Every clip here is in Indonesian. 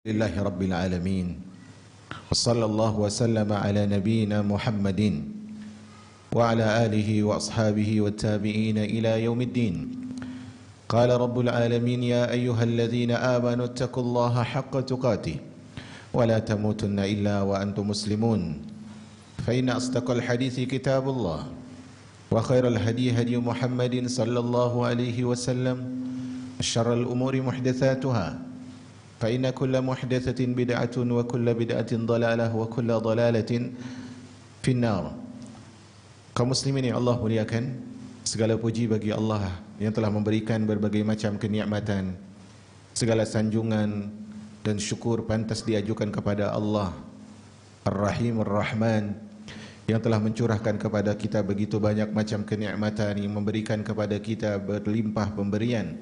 Lillahi Rabbil Alamin. Wassallallahu wasallama ala nabiyyina Muhammadin wa ala alihi wa ashabihi wa tabi'ina ila yaumiddin. Qala Rabbul Alamin ya ayyuhalladzina amanu taqullaha haqqa tuqatih wa la tamutunna illa wa antum muslimun. Fa inna asdaqal hadithi kitabullah wa khairal hadi hadi Muhammadin sallallahu alaihi wasallam. Syarrul umuri muhdatsatuha. فإن كل محدثة بدعة وكل بدعة ضلالة وكل ضلالة في النار. Kaum muslimin yang Allah muliakan, segala puji bagi Allah yang telah memberikan berbagai macam kenikmatan. Segala sanjungan dan syukur pantas diajukan kepada Allah Ar-Rahim Ar-Rahman yang telah mencurahkan kepada kita begitu banyak macam kenikmatan, yang memberikan kepada kita berlimpah pemberian.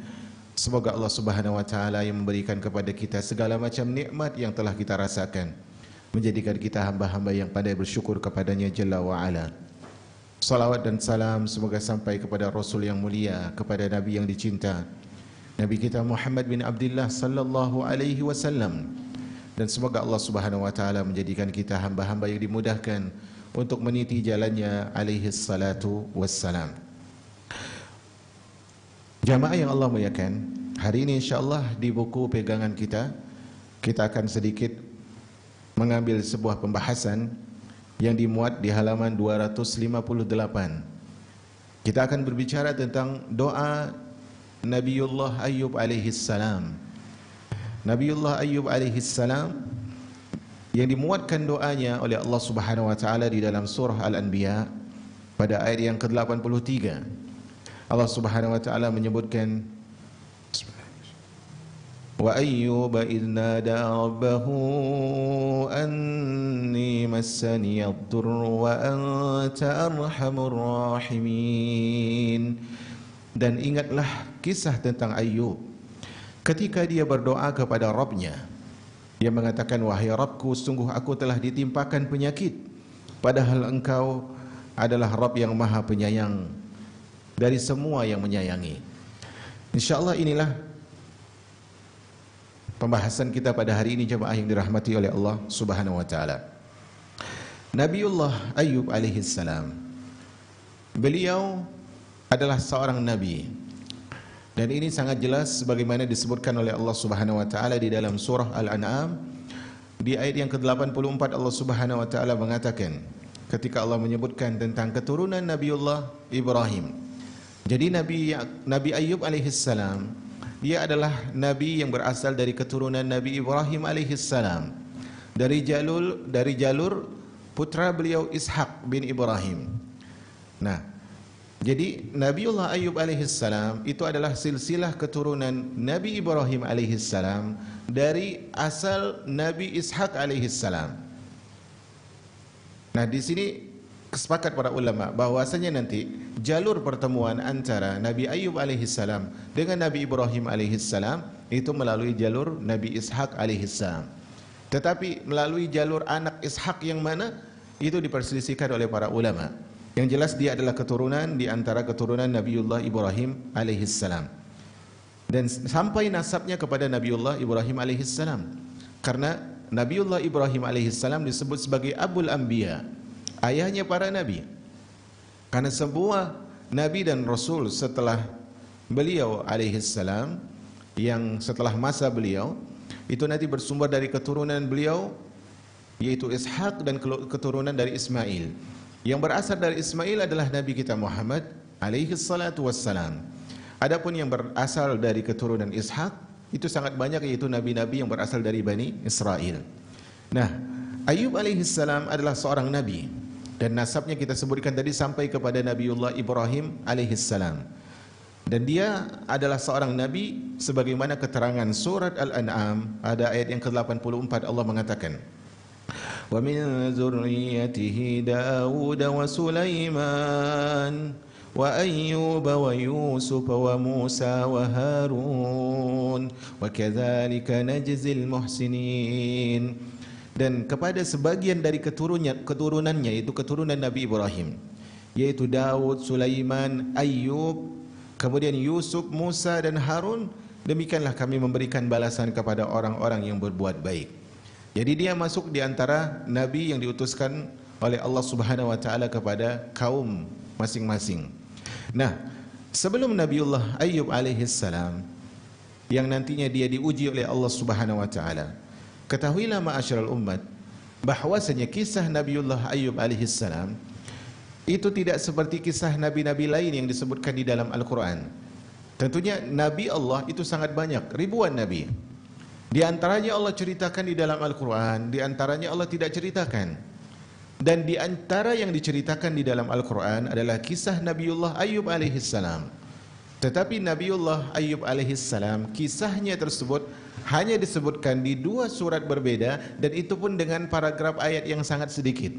Semoga Allah Subhanahu wa taala yang memberikan kepada kita segala macam nikmat yang telah kita rasakan menjadikan kita hamba-hamba yang pandai bersyukur kepadanya Jalla wa ala. Salawat dan salam semoga sampai kepada Rasul yang mulia, kepada Nabi yang dicinta, Nabi kita Muhammad bin Abdullah sallallahu alaihi wasallam, dan semoga Allah Subhanahu wa taala menjadikan kita hamba-hamba yang dimudahkan untuk meniti jalannya alaihi salatu wassalam. Jamaah yang Allah muliakan, hari ini insyaAllah di buku pegangan kita akan sedikit mengambil sebuah pembahasan yang dimuat di halaman 258. Kita akan berbicara tentang doa Nabiullah Ayyub alaihi salam. Nabiullah Ayyub alaihi salam yang dimuatkan doanya oleh Allah Subhanahu wa taala di dalam surah Al-Anbiya pada ayat yang ke-83. Allah Subhanahu wa taala menyebutkan wa ayyuba idh nada rabbahu anni massani ad-durru wa anta arhamur rahimin. Dan ingatlah kisah tentang Ayyub ketika dia berdoa kepada Rabbnya. Dia mengatakan, wahai Rabbku, sungguh aku telah ditimpakan penyakit, padahal engkau adalah Rabb yang maha penyayang dari semua yang menyayangi. InsyaAllah inilah pembahasan kita pada hari ini, jemaah yang dirahmati oleh Allah Subhanahu wa taala. Nabiullah Ayyub alaihi salam, beliau adalah seorang nabi, dan ini sangat jelas sebagaimana disebutkan oleh Allah Subhanahu wa taala di dalam surah Al-An'am di ayat yang ke-84. Allah Subhanahu wa taala mengatakan ketika Allah menyebutkan tentang keturunan Nabiullah Ibrahim. Jadi Nabi Ayyub alaihissalam, dia adalah nabi yang berasal dari keturunan Nabi Ibrahim alaihissalam, dari jalur putra beliau Ishak bin Ibrahim. Nah, jadi Nabiullah Ayyub alaihissalam itu adalah silsilah keturunan Nabi Ibrahim alaihissalam dari asal Nabi Ishak alaihissalam. Nah, di sini kesepakat para ulama bahwasanya nanti jalur pertemuan antara Nabi Ayyub alaihissalam dengan Nabi Ibrahim alaihissalam itu melalui jalur Nabi Ishak alaihissalam. Tetapi melalui jalur anak Ishak yang mana itu diperselisihkan oleh para ulama. Yang jelas dia adalah keturunan di antara keturunan Nabiullah Ibrahim alaihissalam. Dan sampai nasabnya kepada Nabiullah Ibrahim alaihissalam. Karena Nabiullah Ibrahim alaihissalam disebut sebagai Abul Anbiya, ayahnya para nabi. Karena semua nabi dan rasul setelah beliau alaihissalam, yang setelah masa beliau itu nanti bersumber dari keturunan beliau, yaitu Ishak, dan keturunan dari Ismail. Yang berasal dari Ismail adalah Nabi kita Muhammad alaihissalatu wassalam. Adapun yang berasal dari keturunan Ishak itu sangat banyak, yaitu nabi-nabi yang berasal dari Bani Israel. Nah, Ayyub alaihissalam adalah seorang nabi, dan nasabnya kita sebutkan tadi sampai kepada Nabiullah Ibrahim alaihissalam. Dan dia adalah seorang nabi sebagaimana keterangan surat Al-An'am ada ayat yang ke-84. Allah mengatakan, wa min dzurriyyatihi Daud wa Sulaiman wa Ayyub wa Yusuf wa Musa wa Harun wa kadzalika najzil muhsinin. Dan kepada sebagian dari keturunannya, yaitu keturunan Nabi Ibrahim, yaitu Daud, Sulaiman, Ayyub, kemudian Yusuf, Musa dan Harun, demikianlah kami memberikan balasan kepada orang-orang yang berbuat baik. Jadi dia masuk di antara nabi yang diutuskan oleh Allah Subhanahu wa taala kepada kaum masing-masing. Nah, sebelum Nabiullah Ayyub alaihi salam yang nantinya dia diuji oleh Allah Subhanahu wa taala, ketahuilah ma'asyiral ummat bahwasanya kisah Nabiullah Ayyub alaihi salam itu tidak seperti kisah nabi-nabi lain yang disebutkan di dalam Al-Qur'an. Tentunya nabi Allah itu sangat banyak, ribuan nabi. Di antaranya Allah ceritakan di dalam Al-Quran, di antaranya Allah tidak ceritakan. Dan di antara yang diceritakan di dalam Al-Quran adalah kisah Nabiullah Ayyub alaihissalam. Tetapi Nabiullah Ayyub alaihissalam, kisahnya tersebut hanya disebutkan di 2 surat berbeda, dan itu pun dengan paragraf ayat yang sangat sedikit.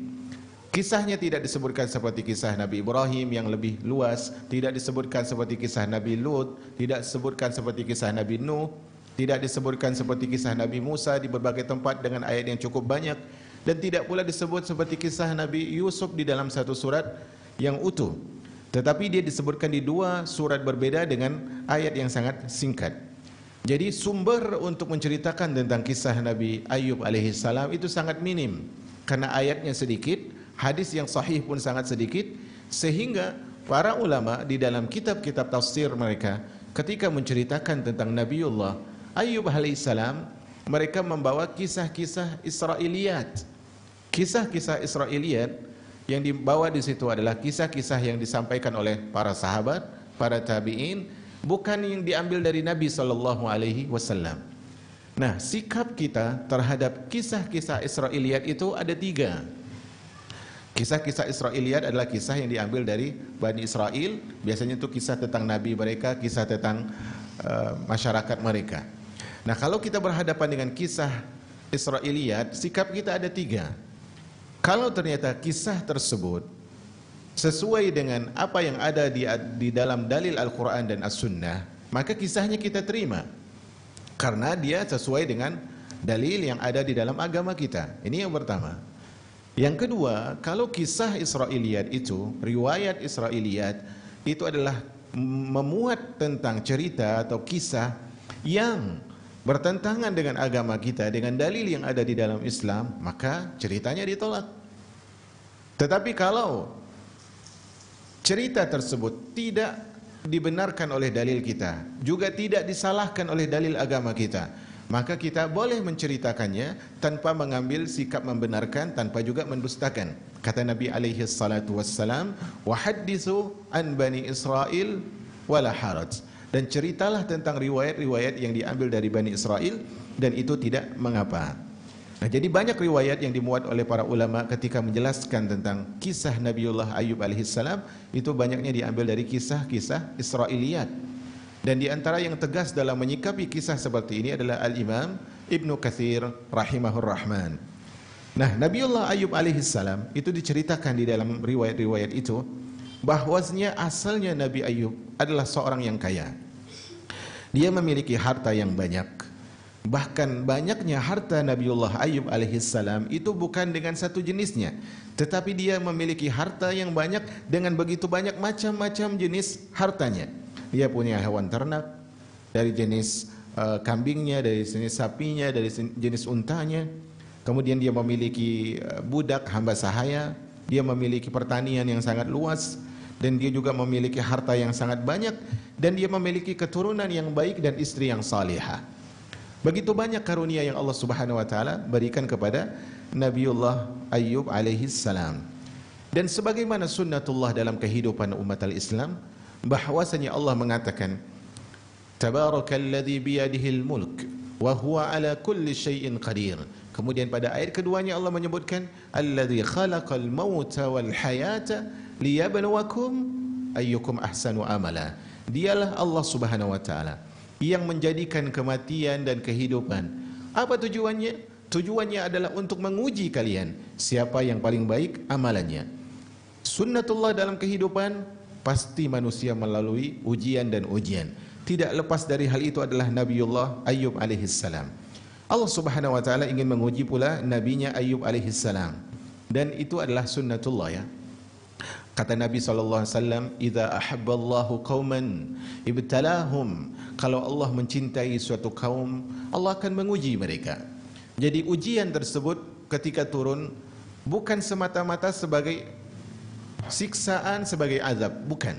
Kisahnya tidak disebutkan seperti kisah Nabi Ibrahim yang lebih luas, tidak disebutkan seperti kisah Nabi Lut, tidak disebutkan seperti kisah Nabi Nuh, tidak disebutkan seperti kisah Nabi Musa di berbagai tempat dengan ayat yang cukup banyak, dan tidak pula disebut seperti kisah Nabi Yusuf di dalam 1 surat yang utuh. Tetapi dia disebutkan di 2 surat berbeda dengan ayat yang sangat singkat. Jadi sumber untuk menceritakan tentang kisah Nabi Ayyub alaihissalam itu sangat minim, karena ayatnya sedikit, hadis yang sahih pun sangat sedikit, sehingga para ulama di dalam kitab-kitab tafsir mereka ketika menceritakan tentang Nabiullah Ayyub alaihissalam, mereka membawa kisah-kisah Israiliyat. Kisah-kisah Israiliyat yang dibawa di situ adalah kisah-kisah yang disampaikan oleh para sahabat, para tabi'in, bukan yang diambil dari Nabi sallallahu alaihi wasallam. Nah, sikap kita terhadap kisah-kisah Israiliyat itu ada 3. Kisah-kisah Israiliyat adalah kisah yang diambil dari Bani Israel, biasanya itu kisah tentang nabi mereka, kisah tentang masyarakat mereka. Nah, kalau kita berhadapan dengan kisah Israiliyat, sikap kita ada 3. Kalau ternyata kisah tersebut sesuai dengan apa yang ada di dalam dalil Al-Quran dan As-Sunnah, maka kisahnya kita terima, karena dia sesuai dengan dalil yang ada di dalam agama kita. Ini yang pertama. Yang kedua, kalau kisah Israiliyat itu, riwayat Israiliyat itu adalah memuat tentang cerita atau kisah yang bertentangan dengan agama kita, dengan dalil yang ada di dalam Islam, maka ceritanya ditolak. Tetapi kalau cerita tersebut tidak dibenarkan oleh dalil kita, juga tidak disalahkan oleh dalil agama kita, maka kita boleh menceritakannya tanpa mengambil sikap membenarkan, tanpa juga mendustakan. Kata Nabi alaihi salatu wassalam, wa hadithu an bani Israel wala haraj. Dan ceritalah tentang riwayat-riwayat yang diambil dari Bani Israel, dan itu tidak mengapa. Nah, jadi banyak riwayat yang dimuat oleh para ulama ketika menjelaskan tentang kisah Nabiullah Ayyub alaihissalam, itu banyaknya diambil dari kisah-kisah Israiliyat. Dan di antara yang tegas dalam menyikapi kisah seperti ini adalah Al-Imam Ibnu Katsir rahimahur rahman. Nah, Nabiullah Ayyub alaihissalam itu diceritakan di dalam riwayat-riwayat itu bahwasanya asalnya Nabi Ayyub adalah seorang yang kaya. Dia memiliki harta yang banyak. Bahkan banyaknya harta Nabiullah Ayyub alaihissalam itu bukan dengan satu jenisnya, tetapi dia memiliki harta yang banyak dengan begitu banyak macam-macam jenis hartanya. Dia punya hewan ternak, dari jenis kambingnya, dari jenis sapinya, dari jenis untanya. Kemudian dia memiliki budak hamba sahaya, dia memiliki pertanian yang sangat luas, dan dia juga memiliki harta yang sangat banyak, dan dia memiliki keturunan yang baik dan istri yang salihah. Begitu banyak karunia yang Allah Subhanahu wa taala berikan kepada Nabiullah Ayyub alaihi salam. Dan sebagaimana sunnatullah dalam kehidupan umat al-Islam, bahwasanya Allah mengatakan, Tabarakalladzi biyadihil mulk wa huwa ala kulli syai'in qadir. Kemudian pada ayat keduanya Allah menyebutkan, Alladzi khalaqal mauta wal hayata liyabluwakum ayyukum ahsanu amala. Dialah Allah Subhanahu wa taala yang menjadikan kematian dan kehidupan. Apa tujuannya? Tujuannya adalah untuk menguji kalian siapa yang paling baik amalannya. Sunnatullah dalam kehidupan, pasti manusia melalui ujian dan ujian. Tidak lepas dari hal itu adalah Nabiullah Ayyub alaihissalam. Allah Subhanahu wa taala ingin menguji pula nabinya Ayyub alaihissalam, dan itu adalah sunnatullah, ya. Kata Nabi SAW, "Idza ahabballahu qauman ibtalahum." Kalau Allah mencintai suatu kaum, Allah akan menguji mereka. Jadi ujian tersebut ketika turun bukan semata-mata sebagai siksaan, sebagai azab, bukan.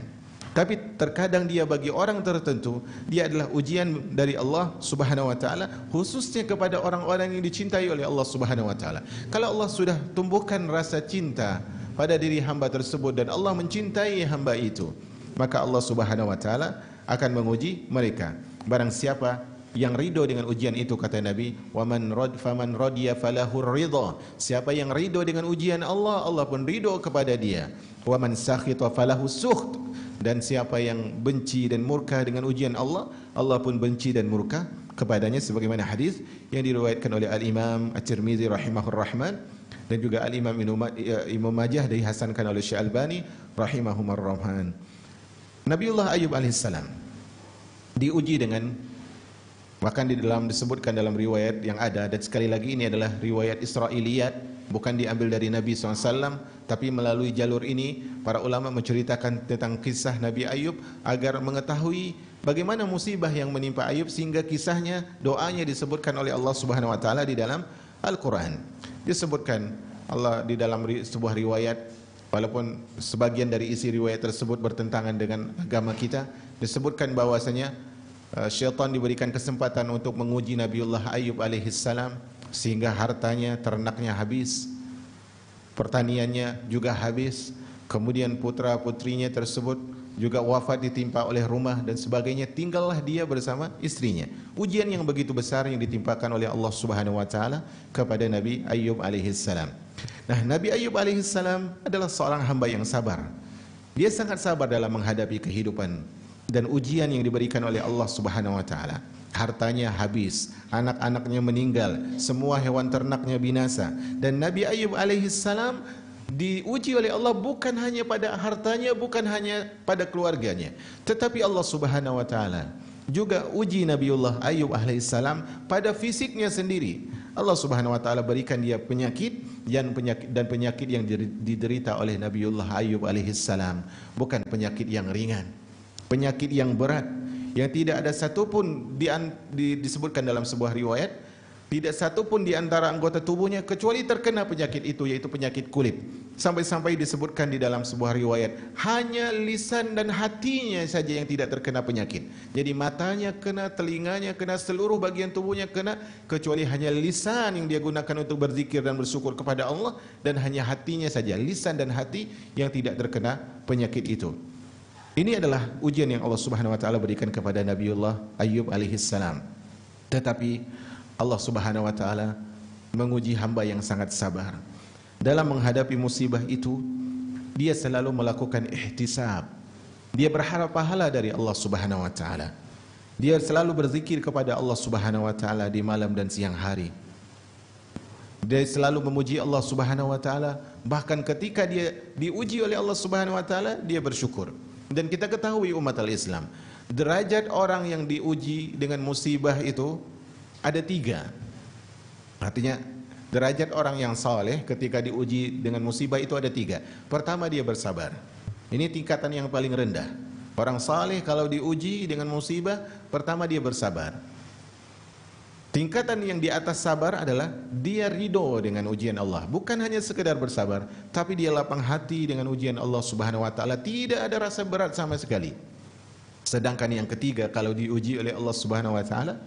Tapi terkadang dia bagi orang tertentu, dia adalah ujian dari Allah Subhanahu wa taala, khususnya kepada orang-orang yang dicintai oleh Allah Subhanahu wa taala. Kalau Allah sudah tumbuhkan rasa cinta pada diri hamba tersebut dan Allah mencintai hamba itu, maka Allah Subhanahu wa taala akan menguji mereka. Barang siapa yang ridho dengan ujian itu, kata Nabi, faman radiya falahur ridha. Siapa yang ridho dengan ujian Allah, Allah pun ridho kepada dia. Wa man sakhita falahu sukht. Dan siapa yang benci dan murka dengan ujian Allah, Allah pun benci dan murka kepadanya, sebagaimana hadis yang diriwayatkan oleh Al-Imam At-Tirmizi rahimahur rahman dan juga Al-Imam Ibnu Majah dihasankan oleh Syekh Albani rahimahumur rahman. Nabiullah Ayyub alaihissalam diuji dengan, bahkan di dalam disebutkan dalam riwayat yang ada, dan sekali lagi ini adalah riwayat Israiliyat, bukan diambil dari Nabi SAW, tapi melalui jalur ini para ulama menceritakan tentang kisah Nabi Ayub agar mengetahui bagaimana musibah yang menimpa Ayub, sehingga kisahnya, doanya disebutkan oleh Allah Subhanahu wa taala di dalam Al-Qur'an. Disebutkan Allah di dalam sebuah riwayat, walaupun sebagian dari isi riwayat tersebut bertentangan dengan agama kita, disebutkan bahwasanya syaitan diberikan kesempatan untuk menguji Nabiullah Ayub alaihissalam, sehingga hartanya, ternaknya habis, pertaniannya juga habis, kemudian putra-putrinya tersebut juga wafat ditimpa oleh rumah dan sebagainya, tinggallah dia bersama istrinya. Ujian yang begitu besar yang ditimpakan oleh Allah Subhanahu wa taala kepada Nabi Ayub alaihissalam. Nah, Nabi Ayub alaihissalam adalah seorang hamba yang sabar. Dia sangat sabar dalam menghadapi kehidupan dan ujian yang diberikan oleh Allah Subhanahu wa taala. Hartanya habis, anak-anaknya meninggal, semua hewan ternaknya binasa, dan Nabi Ayub alaihissalam diuji oleh Allah bukan hanya pada hartanya, bukan hanya pada keluarganya, tetapi Allah Subhanahu wa taala juga uji Nabiullah Ayub alaihissalam pada fisiknya sendiri. Allah Subhanahu wa taala berikan dia penyakit dan penyakit yang diderita oleh Nabiullah Ayub alaihissalam bukan penyakit yang ringan, penyakit yang berat, yang tidak ada satupun disebutkan dalam sebuah riwayat, tidak satupun di antara anggota tubuhnya kecuali terkena penyakit itu, yaitu penyakit kulit. Sampai-sampai disebutkan di dalam sebuah riwayat, hanya lisan dan hatinya saja yang tidak terkena penyakit. Jadi matanya kena, telinganya kena, seluruh bagian tubuhnya kena, kecuali hanya lisan yang dia gunakan untuk berzikir dan bersyukur kepada Allah, dan hanya hatinya saja, lisan dan hati yang tidak terkena penyakit itu. Ini adalah ujian yang Allah Subhanahu wa taala berikan kepada Nabiullah Ayyub alaihissalam. Tetapi Allah Subhanahu wa taala menguji hamba yang sangat sabar. Dalam menghadapi musibah itu, dia selalu melakukan ihtisab. Dia berharap pahala dari Allah Subhanahu wa taala. Dia selalu berzikir kepada Allah Subhanahu wa taala di malam dan siang hari. Dia selalu memuji Allah Subhanahu wa taala, bahkan ketika dia diuji oleh Allah Subhanahu wa taala, dia bersyukur. Dan kita ketahui umat al-Islam, derajat orang yang diuji dengan musibah itu ada 3. Artinya derajat orang yang saleh ketika diuji dengan musibah itu ada 3. Pertama, dia bersabar. Ini tingkatan yang paling rendah. Orang saleh kalau diuji dengan musibah, pertama dia bersabar. Tingkatan yang di atas sabar adalah dia ridho dengan ujian Allah. Bukan hanya sekedar bersabar, tapi dia lapang hati dengan ujian Allah Subhanahu wa taala. Tidak ada rasa berat sama sekali. Sedangkan yang ketiga, kalau diuji oleh Allah Subhanahu wa taala,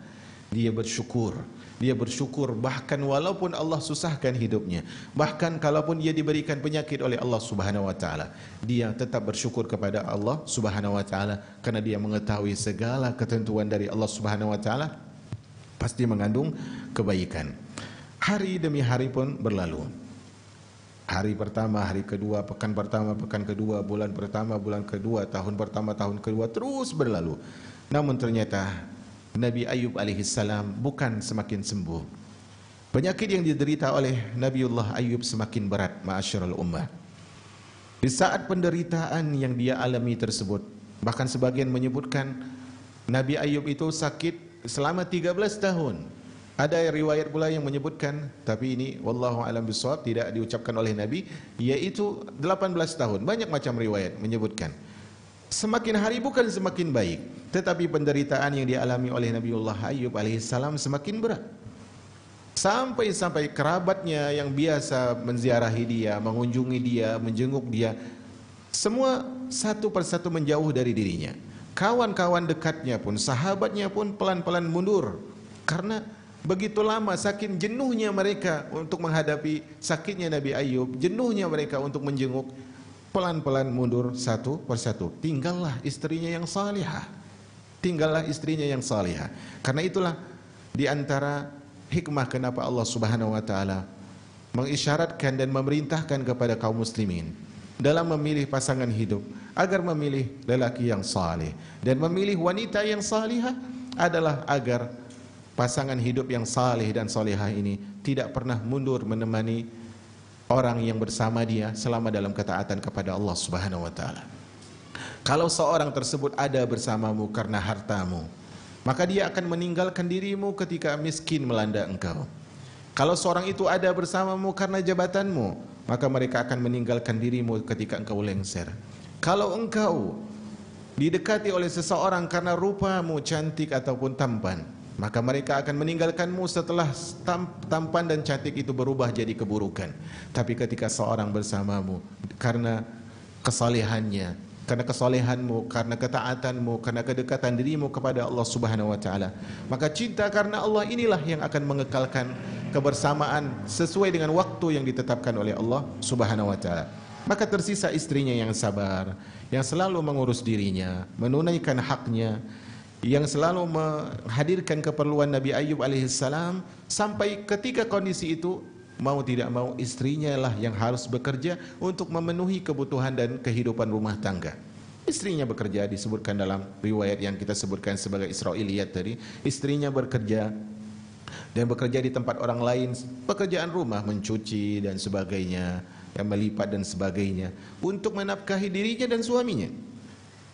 dia bersyukur. Dia bersyukur bahkan walaupun Allah susahkan hidupnya. Bahkan kalaupun dia diberikan penyakit oleh Allah Subhanahu wa taala, dia tetap bersyukur kepada Allah Subhanahu wa taala karena dia mengetahui segala ketentuan dari Allah Subhanahu wa taala pasti mengandung kebaikan. Hari demi hari pun berlalu. Hari pertama, hari kedua, pekan pertama, pekan kedua, bulan pertama, bulan kedua, tahun pertama, tahun kedua, terus berlalu. Namun ternyata Nabi Ayub alaihissalam bukan semakin sembuh. Penyakit yang diderita oleh Nabiullah Ayub semakin berat, ma'asyiral ummah. Di saat penderitaan yang dia alami tersebut, bahkan sebagian menyebutkan Nabi Ayub itu sakit selama 13 tahun. Ada riwayat pula yang menyebutkan, tapi ini wallahu alam bisawab, tidak diucapkan oleh Nabi, yaitu 18 tahun. Banyak macam riwayat menyebutkan. Semakin hari bukan semakin baik, tetapi penderitaan yang dialami oleh Nabiullah Ayyub alaihissalam semakin berat. Sampai-sampai kerabatnya yang biasa menziarahi dia, mengunjungi dia, menjenguk dia, semua satu persatu menjauh dari dirinya. Kawan-kawan dekatnya pun, sahabatnya pun pelan-pelan mundur. Karena begitu lama saking jenuhnya mereka untuk menghadapi sakitnya Nabi Ayyub, jenuhnya mereka untuk menjenguk, pelan-pelan mundur satu persatu. Tinggallah istrinya yang salihah. Tinggallah istrinya yang salihah. Karena itulah di antara hikmah kenapa Allah Subhanahu wa taala mengisyaratkan dan memerintahkan kepada kaum muslimin dalam memilih pasangan hidup agar memilih lelaki yang saleh, dan memilih wanita yang salihah adalah agar pasangan hidup yang saleh dan salihah ini tidak pernah mundur menemani orang yang bersama dia selama dalam ketaatan kepada Allah Subhanahu wa taala. Kalau seorang tersebut ada bersamamu karena hartamu, maka dia akan meninggalkan dirimu ketika miskin melanda engkau. Kalau seorang itu ada bersamamu karena jabatanmu, maka mereka akan meninggalkan dirimu ketika engkau lengser. Kalau engkau didekati oleh seseorang karena rupamu cantik ataupun tampan, maka mereka akan meninggalkanmu setelah tampan dan cantik itu berubah jadi keburukan. Tapi ketika seorang bersamamu karena kesalehannya, karena kesolehanmu, karena ketaatanmu, karena kedekatan dirimu kepada Allah Subhanahu wa taala, maka cinta karena Allah inilah yang akan mengekalkan kebersamaan sesuai dengan waktu yang ditetapkan oleh Allah Subhanahu wa taala. Maka tersisa istrinya yang sabar, yang selalu mengurus dirinya, menunaikan haknya, yang selalu menghadirkan keperluan Nabi Ayyub alaihissalam, sampai ketika kondisi itu mau tidak mau istrinya lah yang harus bekerja untuk memenuhi kebutuhan dan kehidupan rumah tangga. Istrinya bekerja, disebutkan dalam riwayat yang kita sebutkan sebagai Israiliyat tadi, istrinya bekerja dan bekerja di tempat orang lain, pekerjaan rumah, mencuci dan sebagainya, yang melipat dan sebagainya, untuk menafkahi dirinya dan suaminya.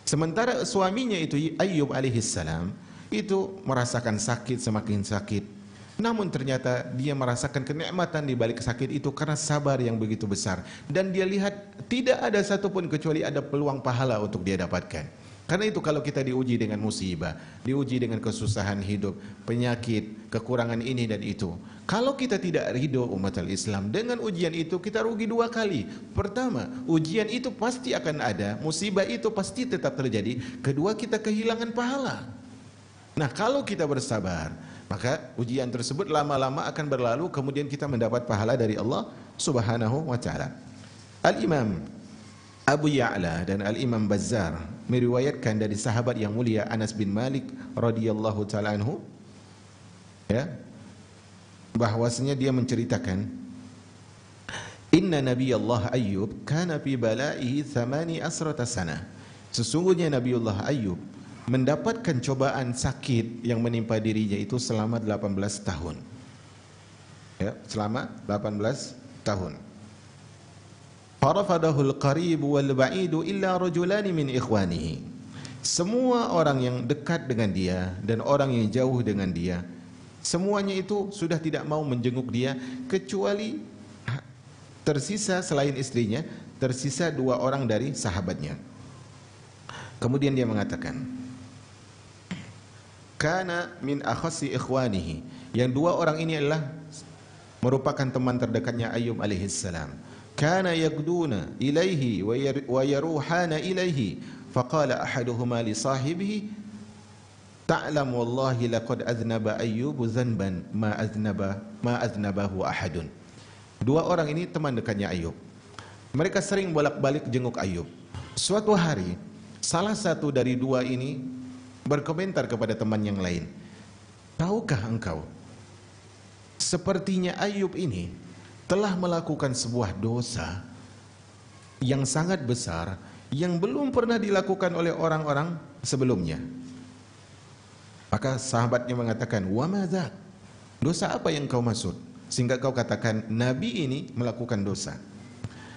Sementara suaminya itu Ayyub alaihissalam itu merasakan sakit, semakin sakit. Namun ternyata dia merasakan kenikmatan di balik sakit itu karena sabar yang begitu besar. Dan dia lihat tidak ada satupun kecuali ada peluang pahala untuk dia dapatkan. Karena itu kalau kita diuji dengan musibah, diuji dengan kesusahan hidup, penyakit, kekurangan ini dan itu, kalau kita tidak ridho umat al-Islam dengan ujian itu, kita rugi dua kali. Pertama, ujian itu pasti akan ada, musibah itu pasti tetap terjadi. Kedua, kita kehilangan pahala. Nah, kalau kita bersabar, maka ujian tersebut lama-lama akan berlalu, kemudian kita mendapat pahala dari Allah Subhanahu wa taala. Al-Imam Abu Ya'la dan Al-Imam Bazzar meriwayatkan dari sahabat yang mulia Anas bin Malik radhiyallahu taala anhu, ya, bahwasanya dia menceritakan, inna Nabiyallah Ayyub kana fi bala'ihi 18 sana. Sesungguhnya Nabiullah Ayyub mendapatkan cobaan sakit yang menimpa dirinya itu selama 18 tahun. Ya, selama 18 tahun. Farafadahul qaribu wal ba'idu illa rajulani min ikhwanihi. Semua orang yang dekat dengan dia dan orang yang jauh dengan dia, semuanya itu sudah tidak mau menjenguk dia, kecuali tersisa selain istrinya, tersisa dua orang dari sahabatnya. Kemudian dia mengatakan, kana min akhassi ikhwanihi, yang dua orang ini adalah merupakan teman terdekatnya Ayyub alaihissalam. Kana yaqduna ilaihi wa yaruhana ilaihi, faqala ahaduhuma li sahibihi, ta'lam wallahi laqad aznaba Ayyub zanban ma aznabahu ahadun. Dua orang ini teman dekatnya Ayyub. Mereka sering bolak-balik jenguk Ayyub. Suatu hari, salah satu dari dua ini berkomentar kepada teman yang lain, tahukah engkau, sepertinya Ayyub ini telah melakukan sebuah dosa yang sangat besar yang belum pernah dilakukan oleh orang-orang sebelumnya. Maka sahabatnya mengatakan, wa madza? Dosa apa yang kau maksud sehingga kau katakan Nabi ini melakukan dosa?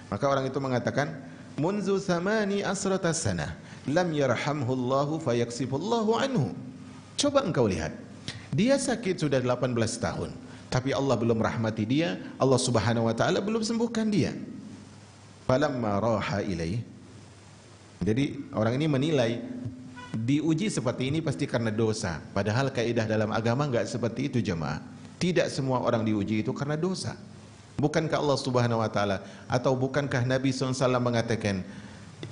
Maka orang itu mengatakan, munzu 18 sanah lam yarhamhullahu fayaksifullahu anhu. Coba engkau lihat, Dia sakit sudah 18 tahun, tapi Allah belum rahmati dia, Allah Subhanahu wa taala belum sembuhkan dia. Falamma raha ilaih. Jadi orang ini menilai diuji seperti ini pasti karena dosa. Padahal kaidah dalam agama enggak seperti itu jemaah. Tidak semua orang diuji itu karena dosa. Bukankah Allah Subhanahu wa taala atau bukankah Nabi SAW mengatakan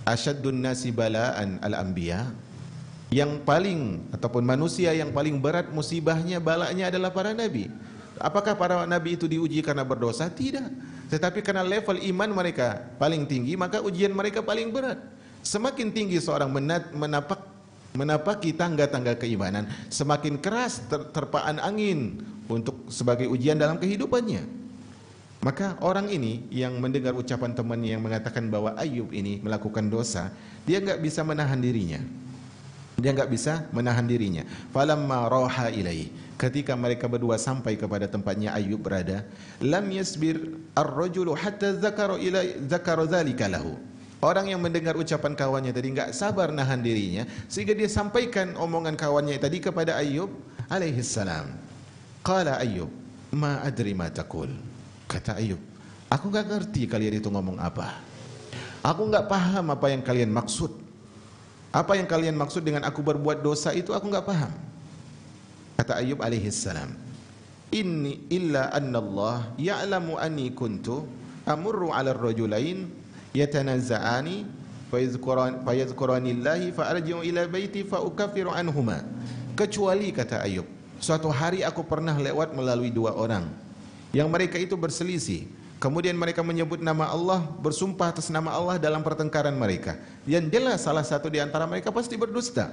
asyaddun nasi bala'an al-anbiya? Yang paling ataupun manusia yang paling berat musibahnya, balanya adalah para nabi. Apakah para nabi itu diuji karena berdosa? Tidak. Tetapi karena level iman mereka paling tinggi, maka ujian mereka paling berat. Semakin tinggi seorang menapaki tangga-tangga keimanan, semakin keras terpaan angin untuk sebagai ujian dalam kehidupannya. Maka orang ini yang mendengar ucapan temannya yang mengatakan bahwa Ayub ini melakukan dosa, dia enggak bisa menahan dirinya. Dia enggak bisa menahan dirinya. Falamma raha ilai, ketika mereka berdua sampai kepada tempatnya Ayub berada, lam yasbir ar-rajulu hatta dzakara dzalika lahu. Orang yang mendengar ucapan kawannya tadi enggak sabar nahan dirinya sehingga dia sampaikan omongan kawannya tadi kepada Ayub alaihi salam. Qala Ayub, ma adri ma taqul. Kata Ayub, aku enggak ngerti kalian itu ngomong apa. Aku enggak paham apa yang kalian maksud. Apa yang kalian maksud dengan aku berbuat dosa itu aku enggak paham. Kata Ayub alaihi salam, inni illa anna Allah ya'lamu anni kuntu amurru 'ala ar-rajulain yatanazza'ani fayadhkurani Allahi fa arji'u ila baiti fa ukaffiru anhuma. Kecuali kata Ayub, suatu hari aku pernah lewat melalui dua orang yang mereka itu berselisih. Kemudian mereka menyebut nama Allah, bersumpah atas nama Allah dalam pertengkaran mereka. Yang jelas salah satu di antara mereka pasti berdusta.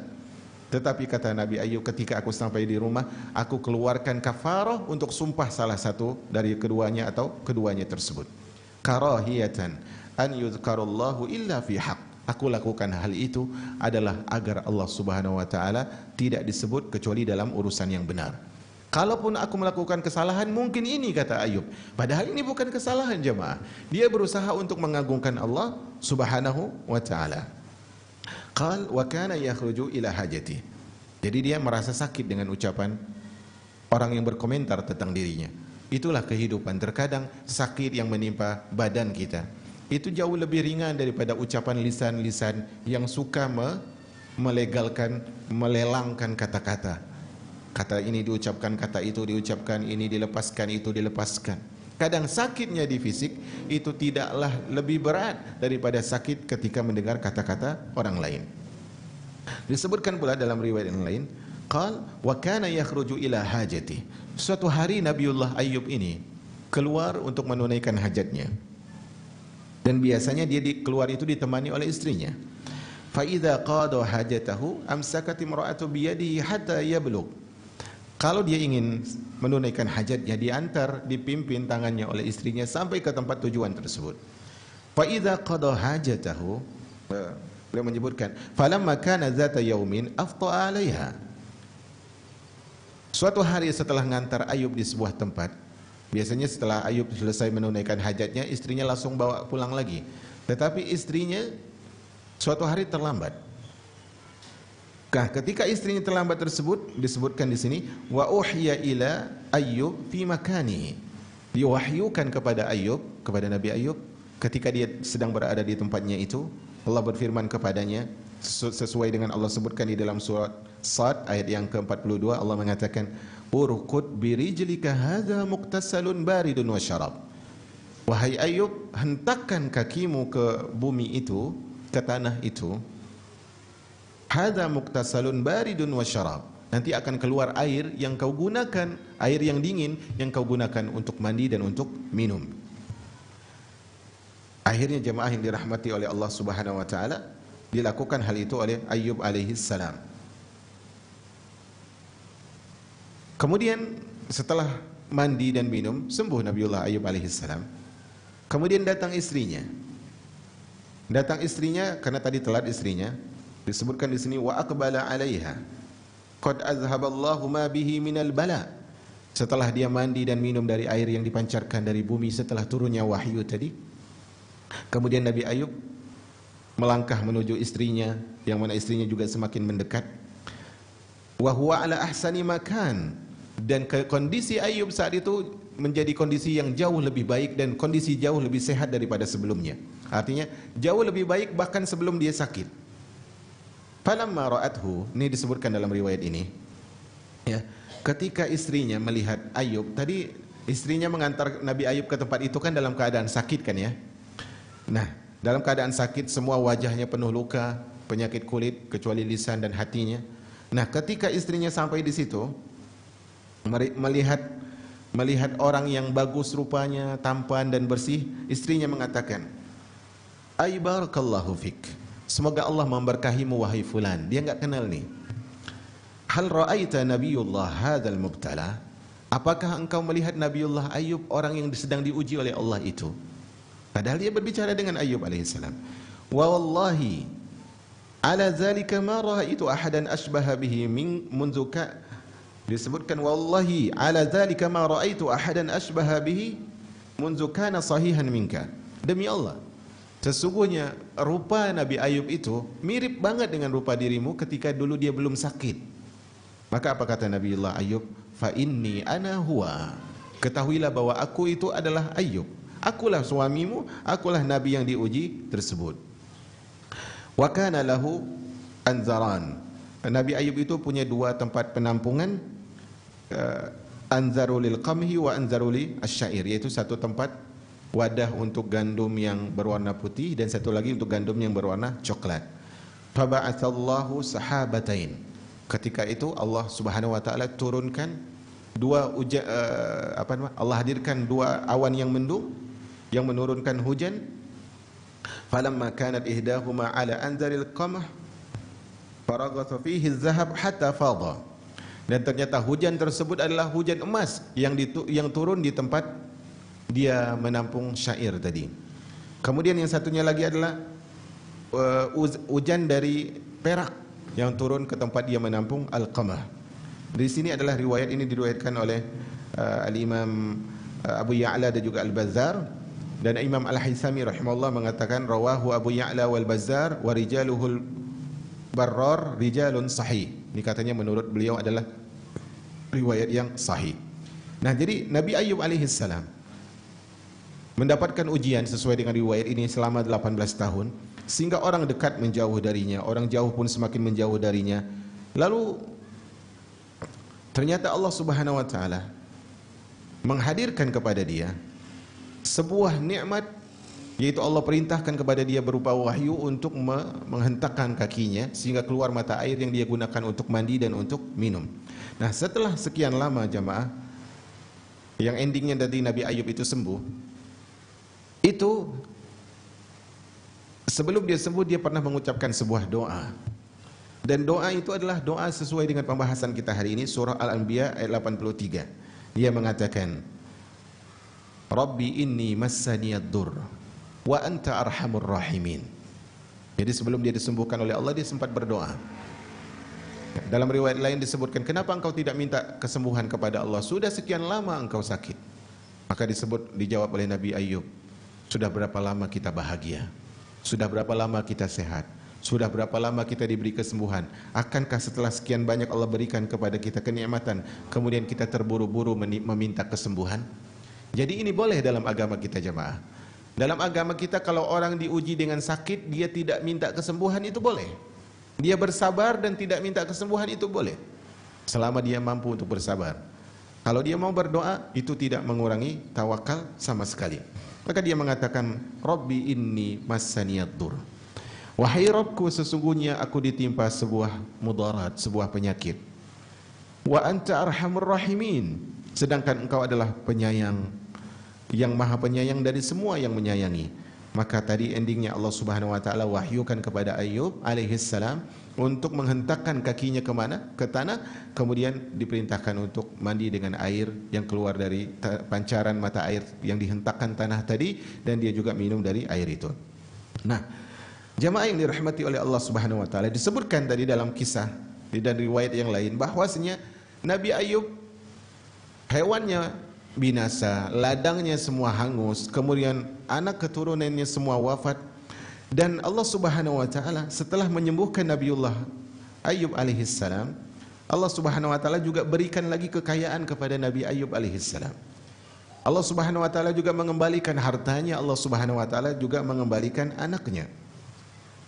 Tetapi kata Nabi Ayub, ketika aku sampai di rumah, aku keluarkan kafarah untuk sumpah salah satu dari keduanya atau keduanya tersebut. Karahiyatan an yuzkarullahu illa fi haq. Aku lakukan hal itu adalah agar Allah Subhanahu wa taala tidak disebut kecuali dalam urusan yang benar. Kalaupun aku melakukan kesalahan, mungkin ini kata Ayub. Padahal ini bukan kesalahan jemaah. Dia berusaha untuk mengagungkan Allah Subhanahu wa taala. Qal wa kana yakhruju ila hajati. Jadi dia merasa sakit dengan ucapan orang yang berkomentar tentang dirinya. Itulah kehidupan. Terkadang sakit yang menimpa badan kita itu jauh lebih ringan daripada ucapan lisan-lisan yang suka melegalkan, melelangkan kata-kata. Kata ini diucapkan, kata itu diucapkan, ini dilepaskan, itu dilepaskan. Kadang sakitnya di fisik itu tidaklah lebih berat daripada sakit ketika mendengar kata-kata orang lain. Disebutkan pula dalam riwayat yang lain, qal wa kana yakhruju ila hajati. Suatu hari Nabiullah Ayub ini keluar untuk menunaikan hajatnya. Dan biasanya dia keluar itu ditemani oleh istrinya. Fa idza qada hajatahu amsakat imra'atu bi yadihi hatta yablugh. Kalau dia ingin menunaikan hajatnya, diantar, dipimpin tangannya oleh istrinya sampai ke tempat tujuan tersebut. Fa idza qada hajatahu, beliau menyebutkan, falamma kana dzata yaumin afta 'alaiha. Suatu hari setelah ngantar Ayub di sebuah tempat, biasanya setelah Ayub selesai menunaikan hajatnya, istrinya langsung bawa pulang lagi. Tetapi istrinya suatu hari terlambat. Nah, ketika istrinya terlambat tersebut disebutkan di sini wa uhiya ila Ayyub fi makani. Diwahyukan kepada Ayub, kepada Nabi Ayub ketika dia sedang berada di tempatnya itu, Allah berfirman kepadanya sesuai dengan Allah sebutkan di dalam surat Sad ayat yang ke-42, Allah mengatakan urqud birijlika hadza muqtasalun baridun wa syarab. Wahai Ayub, hentakkan kakimu ke bumi itu, ke tanah itu. Hadza muqtasalun baridun wa syarab. Nanti akan keluar air yang kau gunakan, air yang dingin yang kau gunakan untuk mandi dan untuk minum. Akhirnya jemaah yang dirahmati oleh Allah Subhanahu wa taala, dilakukan hal itu oleh Ayyub alaihi salam. Kemudian setelah mandi dan minum, sembuh Nabiullah Ayyub alaihi salam. Kemudian datang istrinya. Datang istrinya karena tadi telat istrinya. Disebutkan di sini wa aqbala 'alaiha qad azhaballahu ma bihi minal bala. Setelah dia mandi dan minum dari air yang dipancarkan dari bumi setelah turunnya wahyu tadi, kemudian Nabi Ayub melangkah menuju istrinya, yang mana istrinya juga semakin mendekat. Wa huwa ala ahsani makan. Dan kondisi Ayub saat itu menjadi kondisi yang jauh lebih baik dan kondisi jauh lebih sehat daripada sebelumnya. Artinya jauh lebih baik bahkan sebelum dia sakit. Falamma ra'athu, ini disebutkan dalam riwayat ini. Ya, ketika istrinya melihat Ayub, tadi istrinya mengantar Nabi Ayub ke tempat itu kan dalam keadaan sakit kan ya. Nah, dalam keadaan sakit semua wajahnya penuh luka, penyakit kulit kecuali lisan dan hatinya. Nah, ketika istrinya sampai di situ, melihat orang yang bagus rupanya, tampan dan bersih, istrinya mengatakan, "Ay barakallahu fik." Semoga Allah memberkahimu wahai fulan. Dia enggak kenal nih. "Hal ra'aita nabiyullah hadzal mubtala?" Apakah engkau melihat Nabiullah Ayub, orang yang sedang diuji oleh Allah itu? Padahal dia berbicara dengan Ayub alaihissalam. "Wa wallahi ala zalika ma ra'aitu ahadan asbaha bihi min munzuka." Disebutkan wallahi ala zalika ma raaitu ahadan asbaha bihi munzu kana sahihan minka. Demi Allah, sesungguhnya rupa Nabi Ayub itu mirip banget dengan rupa dirimu ketika dulu dia belum sakit. Maka apa kata Nabiullah Ayub? Fa inni ana huwa. Ketahuilah bahwa aku itu adalah Ayub. Akulah suamimu, akulah nabi yang diuji tersebut. Wa kana lahu anzaran. Nabi Ayub itu punya dua tempat penampungan, anzarulil qamhi wa anzaruli asyair, yaitu satu tempat wadah untuk gandum yang berwarna putih dan satu lagi untuk gandum yang berwarna coklat. Faba'atsallahu sahabatain. Ketika itu Allah Subhanahu wa taala turunkan Allah hadirkan dua awan yang mendung yang menurunkan hujan. Falamma kanat ihdahuma ala anzaril qamh faraghatha fihi az-zahab hatta fadha. Dan ternyata hujan tersebut adalah hujan emas yang turun di tempat dia menampung syair tadi. Kemudian yang satunya lagi adalah hujan dari perak yang turun ke tempat dia menampung al-qamah. Di sini adalah riwayat ini diriwayatkan oleh al-Imam Abu Ya'la dan juga Al-Bazzar, dan Imam Al-Haythami rahimahullah mengatakan rawahu Abu Ya'la wal Bazzar wa rijaluhul barrar rijalun sahih. Ini katanya menurut beliau adalah riwayat yang sahih. Nah, jadi Nabi Ayub alaihissalam mendapatkan ujian sesuai dengan riwayat ini selama 18 tahun, sehingga orang dekat menjauh darinya, orang jauh pun semakin menjauh darinya. Lalu ternyata Allah Subhanahu wa taala menghadirkan kepada dia sebuah nikmat, yaitu Allah perintahkan kepada dia berupa wahyu untuk menghentakkan kakinya sehingga keluar mata air yang dia gunakan untuk mandi dan untuk minum. Nah, setelah sekian lama jamaah, yang endingnya dari Nabi Ayub itu sembuh, itu sebelum dia sembuh dia pernah mengucapkan sebuah doa. Dan doa itu adalah doa sesuai dengan pembahasan kita hari ini, surah Al-Anbiya ayat 83. Dia mengatakan, Rabbi inni massaniyad dur wa anta arhamur rahimin. Jadi sebelum dia disembuhkan oleh Allah, dia sempat berdoa. Dalam riwayat lain disebutkan, kenapa engkau tidak minta kesembuhan kepada Allah? Sudah sekian lama engkau sakit. Maka dijawab oleh Nabi Ayub, sudah berapa lama kita bahagia? Sudah berapa lama kita sehat? Sudah berapa lama kita diberi kesembuhan? Akankah setelah sekian banyak Allah berikan kepada kita kenikmatan, kemudian kita terburu-buru meminta kesembuhan? Jadi ini boleh dalam agama kita jemaah. Dalam agama kita kalau orang diuji dengan sakit, dia tidak minta kesembuhan, itu boleh. Dia bersabar dan tidak minta kesembuhan, itu boleh, selama dia mampu untuk bersabar. Kalau dia mau berdoa, itu tidak mengurangi tawakal sama sekali. Maka dia mengatakan, Rabbi inni massaniyad dur. Wahai Rabbku, sesungguhnya aku ditimpa sebuah mudarat, sebuah penyakit. Wa anta arhamur rahimin. Sedangkan engkau adalah penyayang, yang maha penyayang dari semua yang menyayangi. Maka tadi endingnya Allah Subhanahu wa taala wahyukan kepada Ayub alaihissalam untuk menghentakkan kakinya ke mana? Ke tanah, kemudian diperintahkan untuk mandi dengan air yang keluar dari pancaran mata air yang dihentakkan tanah tadi, dan dia juga minum dari air itu. Nah, jamaah yang dirahmati oleh Allah Subhanahu wa taala, disebutkan tadi dalam kisah dan riwayat yang lain bahwasanya Nabi Ayub hewannya binasa, ladangnya semua hangus, kemudian anak keturunannya semua wafat. Dan Allah Subhanahu wa taala setelah menyembuhkan Nabiullah Ayub alaihissalam, Allah Subhanahu wa taala juga berikan lagi kekayaan kepada Nabi Ayub alaihissalam. Allah Subhanahu wa taala juga mengembalikan hartanya, Allah Subhanahu wa taala juga mengembalikan anaknya.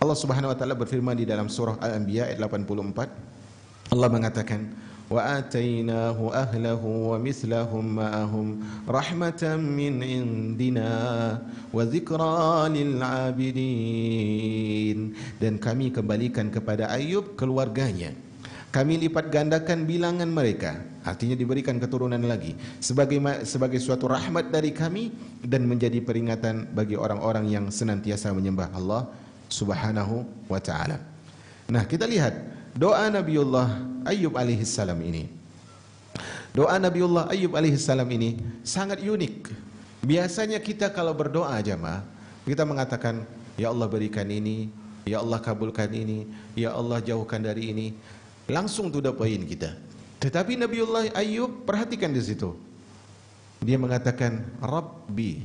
Allah Subhanahu wa taala berfirman di dalam surah Al-Anbiya ayat 84. Allah mengatakan, "Wa atainahu ahlahu wa mithlahum ma'ahum rahmatan min indina wa dzikra lil 'abidin." Dan kami kembalikan kepada Ayub keluarganya. Kami lipat gandakan bilangan mereka, artinya diberikan keturunan lagi, sebagai suatu rahmat dari kami dan menjadi peringatan bagi orang-orang yang senantiasa menyembah Allah Subhanahu wa taala. Nah, kita lihat doa Nabiullah Ayub alaihissalam ini. Doa Nabiullah Ayub alaihissalam ini sangat unik. Biasanya kita kalau berdoa jemaah, kita mengatakan, ya Allah berikan ini, ya Allah kabulkan ini, ya Allah jauhkan dari ini. Langsung to the point kita. Tetapi Nabiullah Ayub, perhatikan di situ. Dia mengatakan Rabbi.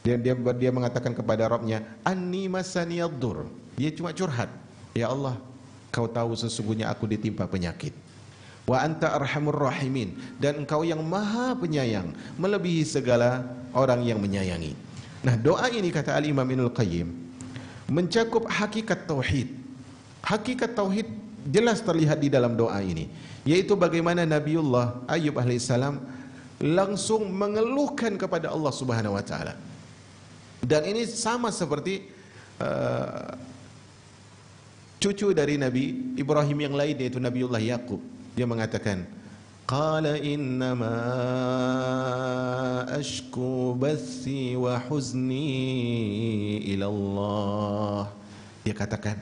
Dia mengatakan kepada Rabbnya, Anni masaniyaddur. Dia cuma curhat. Ya Allah, Kau tahu sesungguhnya aku ditimpa penyakit. Wa anta arhamur rahimin. Dan Engkau yang maha penyayang, melebihi segala orang yang menyayangi. Nah, doa ini kata Al-Imam Ibnul Qayyim mencakup hakikat tauhid. Hakikat tauhid jelas terlihat di dalam doa ini, yaitu bagaimana Nabiullah Ayub alaihissalam langsung mengeluhkan kepada Allah Subhanahu wa taala. Dan ini sama seperti cucu dari Nabi Ibrahim yang lain, yaitu Nabiullah Yaqub. Dia mengatakan, qala innama ashku bathi wa huzni ila Allah. Dia katakan,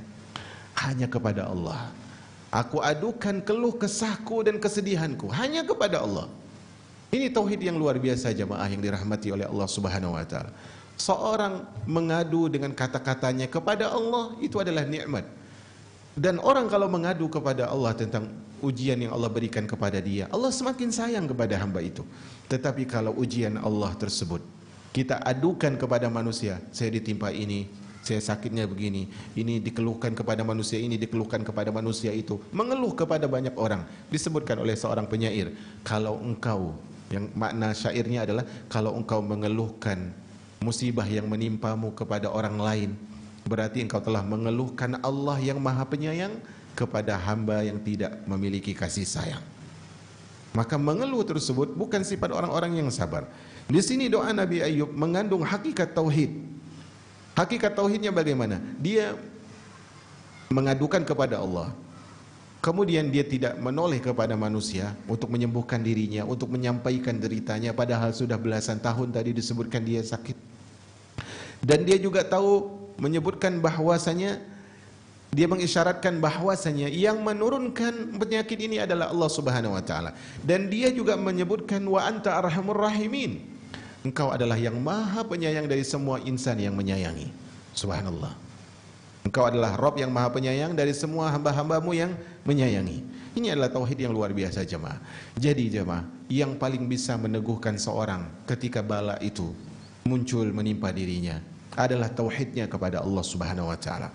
hanya kepada Allah aku adukan keluh kesahku dan kesedihanku, hanya kepada Allah. Ini tauhid yang luar biasa jemaah yang dirahmati oleh Allah Subhanahu wa taala. Seorang mengadu dengan kata-katanya kepada Allah, itu adalah nikmat. Dan orang kalau mengadu kepada Allah tentang ujian yang Allah berikan kepada dia, Allah semakin sayang kepada hamba itu. Tetapi kalau ujian Allah tersebut kita adukan kepada manusia, saya ditimpa ini, saya sakitnya begini, ini dikeluhkan kepada manusia ini, dikeluhkan kepada manusia itu, mengeluh kepada banyak orang. Disebutkan oleh seorang penyair, kalau engkau, yang makna syairnya adalah, kalau engkau mengeluhkan musibah yang menimpamu kepada orang lain, berarti engkau telah mengeluhkan Allah yang maha penyayang kepada hamba yang tidak memiliki kasih sayang. Maka mengeluh tersebut bukan sifat orang-orang yang sabar. Di sini doa Nabi Ayub mengandung hakikat tauhid. Hakikat tauhidnya bagaimana? Dia mengadukan kepada Allah. Kemudian dia tidak menoleh kepada manusia untuk menyembuhkan dirinya, untuk menyampaikan deritanya, padahal sudah belasan tahun tadi disebutkan dia sakit. Dan dia juga tahu, menyebutkan bahwasanya, dia mengisyaratkan bahwasanya yang menurunkan penyakit ini adalah Allah Subhanahu wa taala. Dan dia juga menyebutkan wa anta arhamur rahimin. Engkau adalah yang maha penyayang dari semua insan yang menyayangi. Subhanallah. Engkau adalah Rabb yang maha penyayang dari semua hamba-hambamu yang menyayangi. Ini adalah tauhid yang luar biasa jemaah. Jadi jemaah, yang paling bisa meneguhkan seorang ketika bala itu muncul menimpa dirinya adalah tauhidnya kepada Allah Subhanahu wa taala.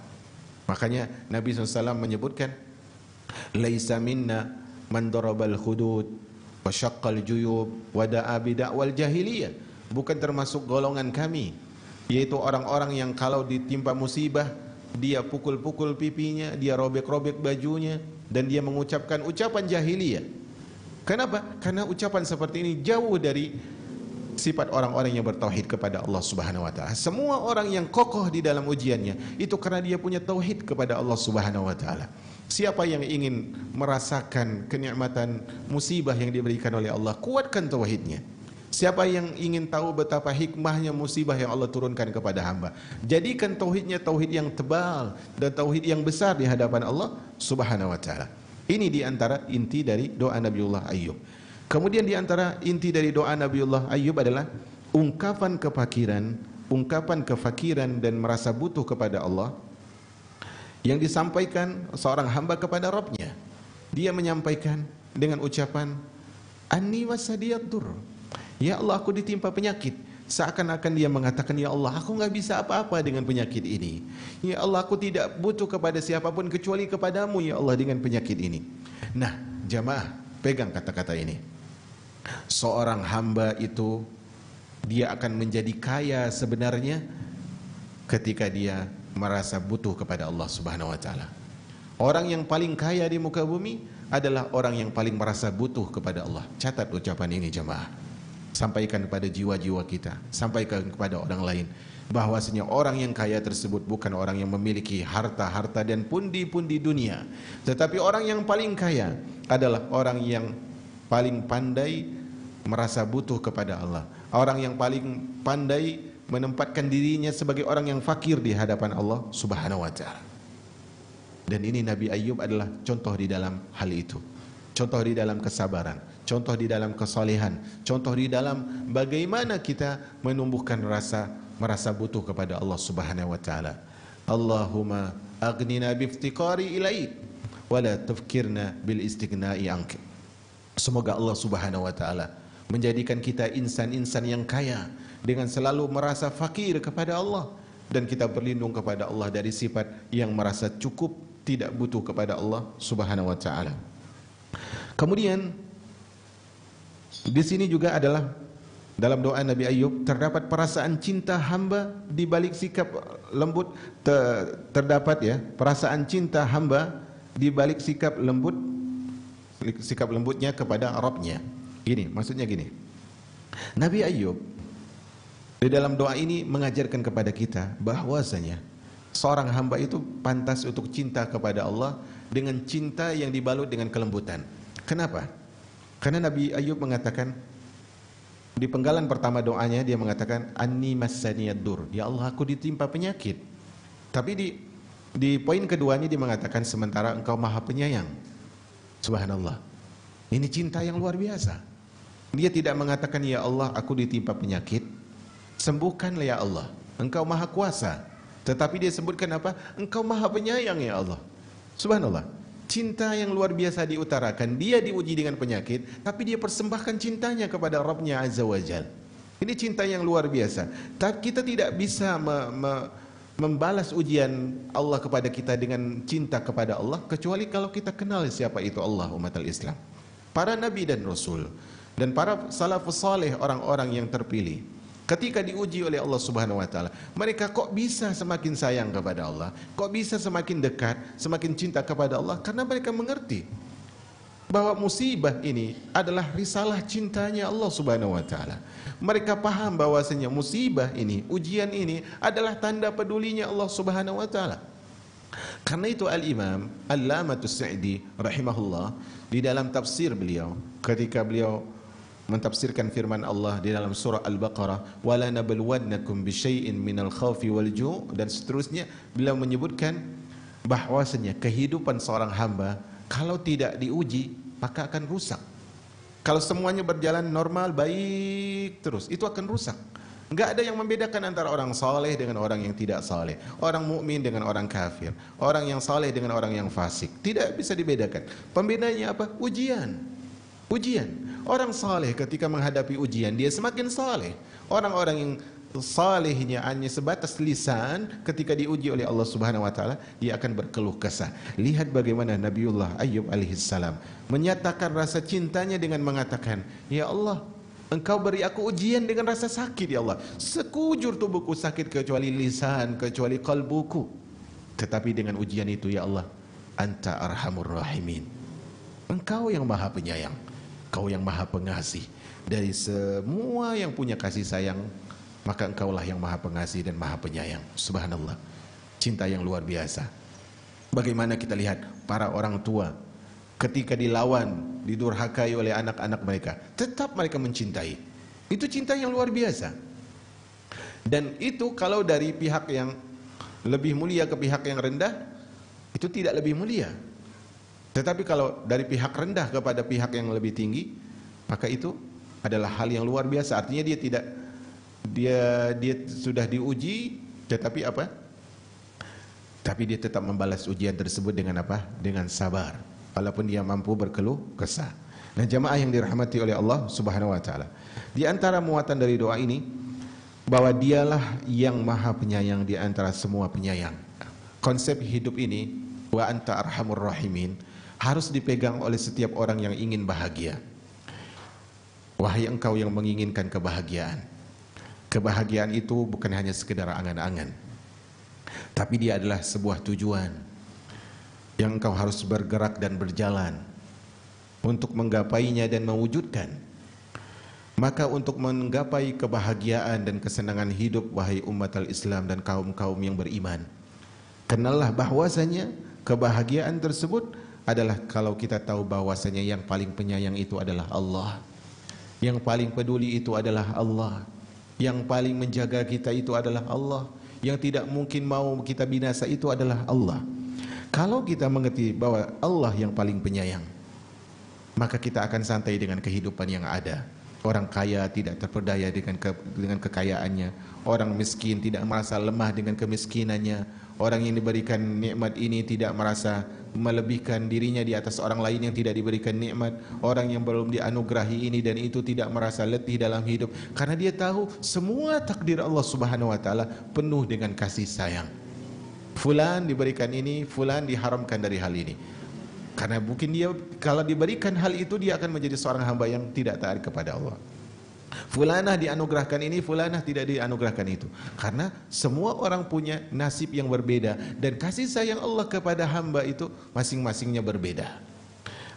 Makanya Nabi SAW menyebutkan, laisa minna man darabal hudud wa syaqqal juyub wa da'a bid'awal jahiliyah. Bukan termasuk golongan kami, yaitu orang-orang yang kalau ditimpa musibah, dia pukul-pukul pipinya, dia robek-robek bajunya, dan dia mengucapkan ucapan jahiliyah. Kenapa? Karena ucapan seperti ini jauh dari sifat orang-orang yang bertauhid kepada Allah Subhanahu wa taala. Semua orang yang kokoh di dalam ujiannya itu karena dia punya tauhid kepada Allah Subhanahu wa taala. Siapa yang ingin merasakan kenikmatan musibah yang diberikan oleh Allah, kuatkan tauhidnya. Siapa yang ingin tahu betapa hikmahnya musibah yang Allah turunkan kepada hamba, jadikan tauhidnya tauhid yang tebal dan tauhid yang besar di hadapan Allah Subhanahu wa taala. Ini di antara inti dari doa Nabiullah Ayub. Kemudian di antara inti dari doa Nabiullah Ayub adalah ungkapan kefakiran dan merasa butuh kepada Allah yang disampaikan seorang hamba kepada Rabbnya. Dia menyampaikan dengan ucapan Anni wasadiyaddur. Ya Allah, aku ditimpa penyakit. Seakan-akan dia mengatakan, ya Allah, aku nggak bisa apa-apa dengan penyakit ini. Ya Allah, aku tidak butuh kepada siapapun kecuali kepadamu ya Allah dengan penyakit ini. Nah, jamaah, pegang kata-kata ini. Seorang hamba itu dia akan menjadi kaya sebenarnya ketika dia merasa butuh kepada Allah Subhanahu wa taala. Orang yang paling kaya di muka bumi adalah orang yang paling merasa butuh kepada Allah. Catat ucapan ini jemaah. Sampaikan kepada jiwa-jiwa kita, sampaikan kepada orang lain bahwasanya orang yang kaya tersebut bukan orang yang memiliki harta-harta dan pundi-pundi dunia, tetapi orang yang paling kaya adalah orang yang paling pandai merasa butuh kepada Allah. Orang yang paling pandai menempatkan dirinya sebagai orang yang fakir di hadapan Allah Subhanahu wa taala. Dan ini Nabi Ayyub adalah contoh di dalam hal itu. Contoh di dalam kesabaran, contoh di dalam kesalehan, contoh di dalam bagaimana kita menumbuhkan merasa butuh kepada Allah Subhanahu wa taala. Allahumma aghnina biftiqari ilaik wa la tafkirna bil istighna'i anka. Semoga Allah Subhanahu wa taala menjadikan kita insan-insan yang kaya dengan selalu merasa fakir kepada Allah, dan kita berlindung kepada Allah dari sifat yang merasa cukup, tidak butuh kepada Allah Subhanahu wa taala. Kemudian di sini juga adalah dalam doa Nabi Ayyub terdapat perasaan cinta hamba di balik sikap lembut, terdapat ya perasaan cinta hamba di balik sikap lembutnya kepada Rabbnya. Gini, maksudnya gini. Nabi Ayyub di dalam doa ini mengajarkan kepada kita bahwasanya seorang hamba itu pantas untuk cinta kepada Allah dengan cinta yang dibalut dengan kelembutan. Kenapa? Karena Nabi Ayyub mengatakan di penggalan pertama doanya, dia mengatakan anni massaniyad dur, ya Allah aku ditimpa penyakit. Tapi di poin keduanya dia mengatakan sementara engkau maha penyayang. Subhanallah, ini cinta yang luar biasa. Dia tidak mengatakan ya Allah aku ditimpa penyakit, sembuhkanlah ya Allah, engkau maha kuasa. Tetapi dia sebutkan apa? Engkau maha penyayang ya Allah. Subhanallah, cinta yang luar biasa diutarakan. Dia diuji dengan penyakit, tapi dia persembahkan cintanya kepada Rabbnya Azza wa Jal. Ini cinta yang luar biasa. Tapi kita tidak bisa membalas ujian Allah kepada kita dengan cinta kepada Allah kecuali kalau kita kenal siapa itu Allah, umat Islam, para nabi dan rasul, dan para salafus saleh, orang-orang yang terpilih. Ketika diuji oleh Allah Subhanahu wa taala, mereka kok bisa semakin sayang kepada Allah, kok bisa semakin dekat, semakin cinta kepada Allah, karena mereka mengerti bahwa musibah ini adalah risalah cintanya Allah Subhanahu wa taala. Mereka paham bahwasanya musibah ini, ujian ini adalah tanda pedulinya Allah Subhanahu wa taala. Karena itu Al-Imam Allamatus Sa'di rahimahullah di dalam tafsir beliau, ketika beliau mentafsirkan firman Allah di dalam surah Al-Baqarah, wala nabluwannakum bisyai'in minal khawfi wal ju', dan seterusnya, beliau menyebutkan bahwasanya kehidupan seorang hamba kalau tidak diuji maka akan rusak. Kalau semuanya berjalan normal baik terus, itu akan rusak. Enggak ada yang membedakan antara orang saleh dengan orang yang tidak saleh, orang mukmin dengan orang kafir, orang yang saleh dengan orang yang fasik. Tidak bisa dibedakan. Pembedanya apa? Ujian. Orang saleh ketika menghadapi ujian dia semakin saleh. Orang-orang yang salehnya hanya sebatas lisan, ketika diuji oleh Allah Subhanahu wa taala dia akan berkeluh kesah. Lihat bagaimana Nabiullah Ayyub alaihissalam menyatakan rasa cintanya dengan mengatakan, ya Allah, engkau beri aku ujian dengan rasa sakit ya Allah. Sekujur tubuhku sakit kecuali lisan, kecuali kalbuku. Tetapi dengan ujian itu ya Allah, Anta arhamur rahimin. Engkau yang maha penyayang, Kau yang maha pengasih dari semua yang punya kasih sayang, maka Engkaulah yang maha pengasih dan maha penyayang. Subhanallah, cinta yang luar biasa. Bagaimana kita lihat para orang tua ketika dilawan, didurhakai oleh anak-anak mereka, tetap mereka mencintai. Itu cinta yang luar biasa. Dan itu kalau dari pihak yang lebih mulia ke pihak yang rendah, itu tidak lebih mulia. Tetapi kalau dari pihak rendah kepada pihak yang lebih tinggi, maka itu adalah hal yang luar biasa. Artinya dia sudah diuji, tetapi apa? Tapi dia tetap membalas ujian tersebut dengan apa? Dengan sabar, walaupun dia mampu berkeluh kesah. Nah, jamaah yang dirahmati oleh Allah Subhanahu wa taala, di antara muatan dari doa ini bahwa dialah yang maha penyayang di antara semua penyayang. Konsep hidup ini, wa anta arhamur rahimin, harus dipegang oleh setiap orang yang ingin bahagia. Wahai engkau yang menginginkan kebahagiaan, kebahagiaan itu bukan hanya sekedar angan-angan, tapi dia adalah sebuah tujuan yang engkau harus bergerak dan berjalan untuk menggapainya dan mewujudkan. Maka untuk menggapai kebahagiaan dan kesenangan hidup, wahai umat al-Islam dan kaum-kaum yang beriman, kenallah bahwasanya kebahagiaan tersebut adalah kalau kita tahu bahwasanya yang paling penyayang itu adalah Allah, yang paling peduli itu adalah Allah, yang paling menjaga kita itu adalah Allah, yang tidak mungkin mau kita binasa itu adalah Allah. Kalau kita mengerti bahwa Allah yang paling penyayang, maka kita akan santai dengan kehidupan yang ada. Orang kaya tidak terperdaya dengan kekayaannya, orang miskin tidak merasa lemah dengan kemiskinannya, orang yang diberikan nikmat ini tidak merasa melebihkan dirinya di atas orang lain yang tidak diberikan nikmat, orang yang belum dianugerahi ini dan itu tidak merasa letih dalam hidup, karena dia tahu semua takdir Allah Subhanahu wa taala penuh dengan kasih sayang. Fulan diberikan ini, fulan diharamkan dari hal ini. Karena mungkin dia kalau diberikan hal itu dia akan menjadi seorang hamba yang tidak taat kepada Allah. Fulanah dianugerahkan ini, fulanah tidak dianugerahkan itu. Karena semua orang punya nasib yang berbeda dan kasih sayang Allah kepada hamba itu masing-masingnya berbeda.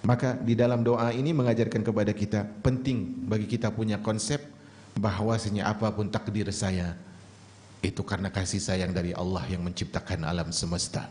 Maka di dalam doa ini mengajarkan kepada kita penting bagi kita punya konsep bahwasanya apapun takdir saya itu karena kasih sayang dari Allah yang menciptakan alam semesta.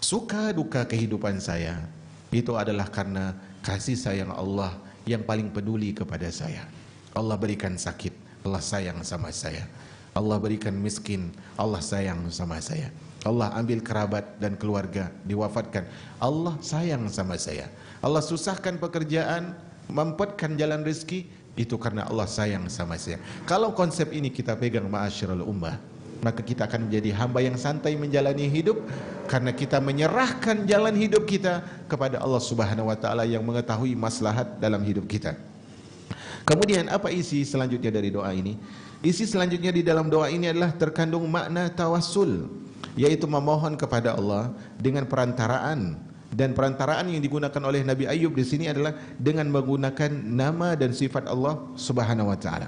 Suka duka kehidupan saya itu adalah karena kasih sayang Allah yang paling peduli kepada saya. Allah berikan sakit, Allah sayang sama saya. Allah berikan miskin, Allah sayang sama saya. Allah ambil kerabat dan keluarga, diwafatkan, Allah sayang sama saya. Allah susahkan pekerjaan, mampetkan jalan rezeki, itu karena Allah sayang sama saya. Kalau konsep ini kita pegang ma'asyiral ummah, maka kita akan menjadi hamba yang santai menjalani hidup, karena kita menyerahkan jalan hidup kita kepada Allah Subhanahu wa taala yang mengetahui maslahat dalam hidup kita. Kemudian apa isi selanjutnya dari doa ini? Isi selanjutnya di dalam doa ini adalah terkandung makna tawassul, yaitu memohon kepada Allah dengan perantaraan, dan perantaraan yang digunakan oleh Nabi Ayub di sini adalah dengan menggunakan nama dan sifat Allah Subhanahu wa taala,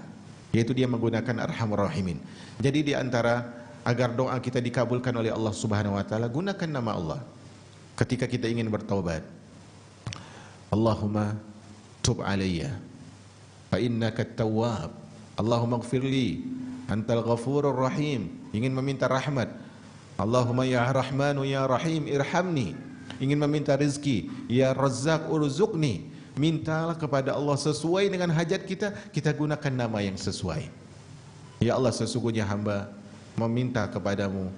yaitu dia menggunakan Arhamur Rahimin. Jadi di antara agar doa kita dikabulkan oleh Allah Subhanahu wa taala, gunakan nama Allah ketika kita ingin bertaubat. Allahumma tub alayya fa innaka at-tawwab. Allahumma ighfirli antal ghafurur rahim. Ingin meminta rahmat. Allahumma ya Rahmanu ya Rahim irhamni. Ingin meminta rezeki, ya Razzaq urzuqni. Mintalah kepada Allah sesuai dengan hajat kita, kita gunakan nama yang sesuai. Ya Allah, sesungguhnya hamba meminta kepadamu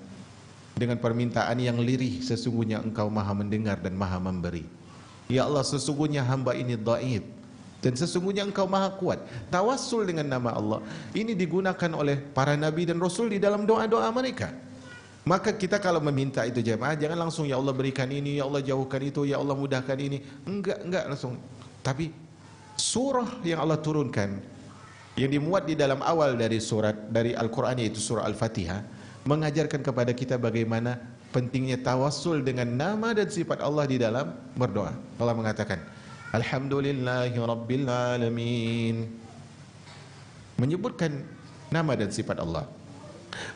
dengan permintaan yang lirih, sesungguhnya engkau maha mendengar dan maha memberi. Ya Allah, sesungguhnya hamba ini dhaif dan sesungguhnya engkau maha kuat. Tawassul dengan nama Allah ini digunakan oleh para nabi dan rasul di dalam doa-doa mereka. Maka kita kalau meminta itu jemaah, jangan langsung ya Allah berikan ini, ya Allah jauhkan itu, ya Allah mudahkan ini. Enggak langsung. Tapi surah yang Allah turunkan, yang dimuat di dalam awal dari surat dari Al-Quran, yaitu surah Al-Fatihah, mengajarkan kepada kita bagaimana pentingnya tawassul dengan nama dan sifat Allah di dalam berdoa. Allah mengatakan Alhamdulillahi Rabbil Alamin, menyebutkan nama dan sifat Allah.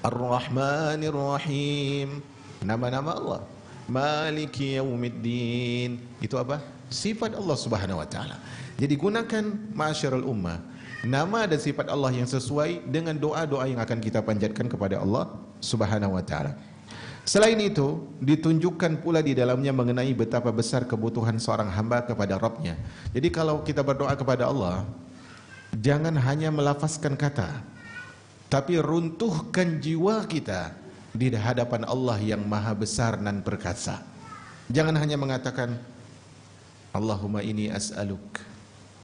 Ar-Rahmanir Rahim, nama-nama Allah. Maliki Yaumiddin, itu apa? Sifat Allah Subhanahu wa taala. Jadi gunakan ma'asyiral ummah nama dan sifat Allah yang sesuai dengan doa-doa yang akan kita panjatkan kepada Allah Subhanahu wa taala. Selain itu, ditunjukkan pula di dalamnya mengenai betapa besar kebutuhan seorang hamba kepada Rabb-nya. Jadi kalau kita berdoa kepada Allah, jangan hanya melafazkan kata, tapi runtuhkan jiwa kita di hadapan Allah yang maha besar dan perkasa. Jangan hanya mengatakan Allahumma inni as'aluk,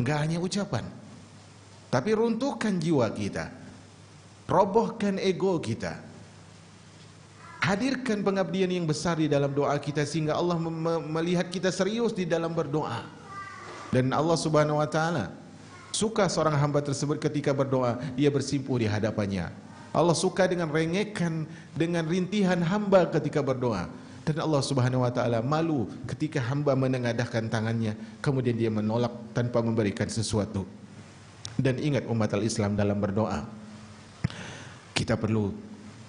enggak hanya ucapan, tapi runtuhkan jiwa kita, robohkan ego kita, hadirkan pengabdian yang besar di dalam doa kita sehingga Allah melihat kita serius di dalam berdoa. Dan Allah Subhanahu wa taala suka seorang hamba tersebut ketika berdoa dia bersimpuh di hadapannya. Allah suka dengan rengekan, dengan rintihan hamba ketika berdoa. Dan Allah Subhanahu wa taala malu ketika hamba menengadahkan tangannya kemudian dia menolak tanpa memberikan sesuatu. Dan ingat umat al-Islam dalam berdoa, kita perlu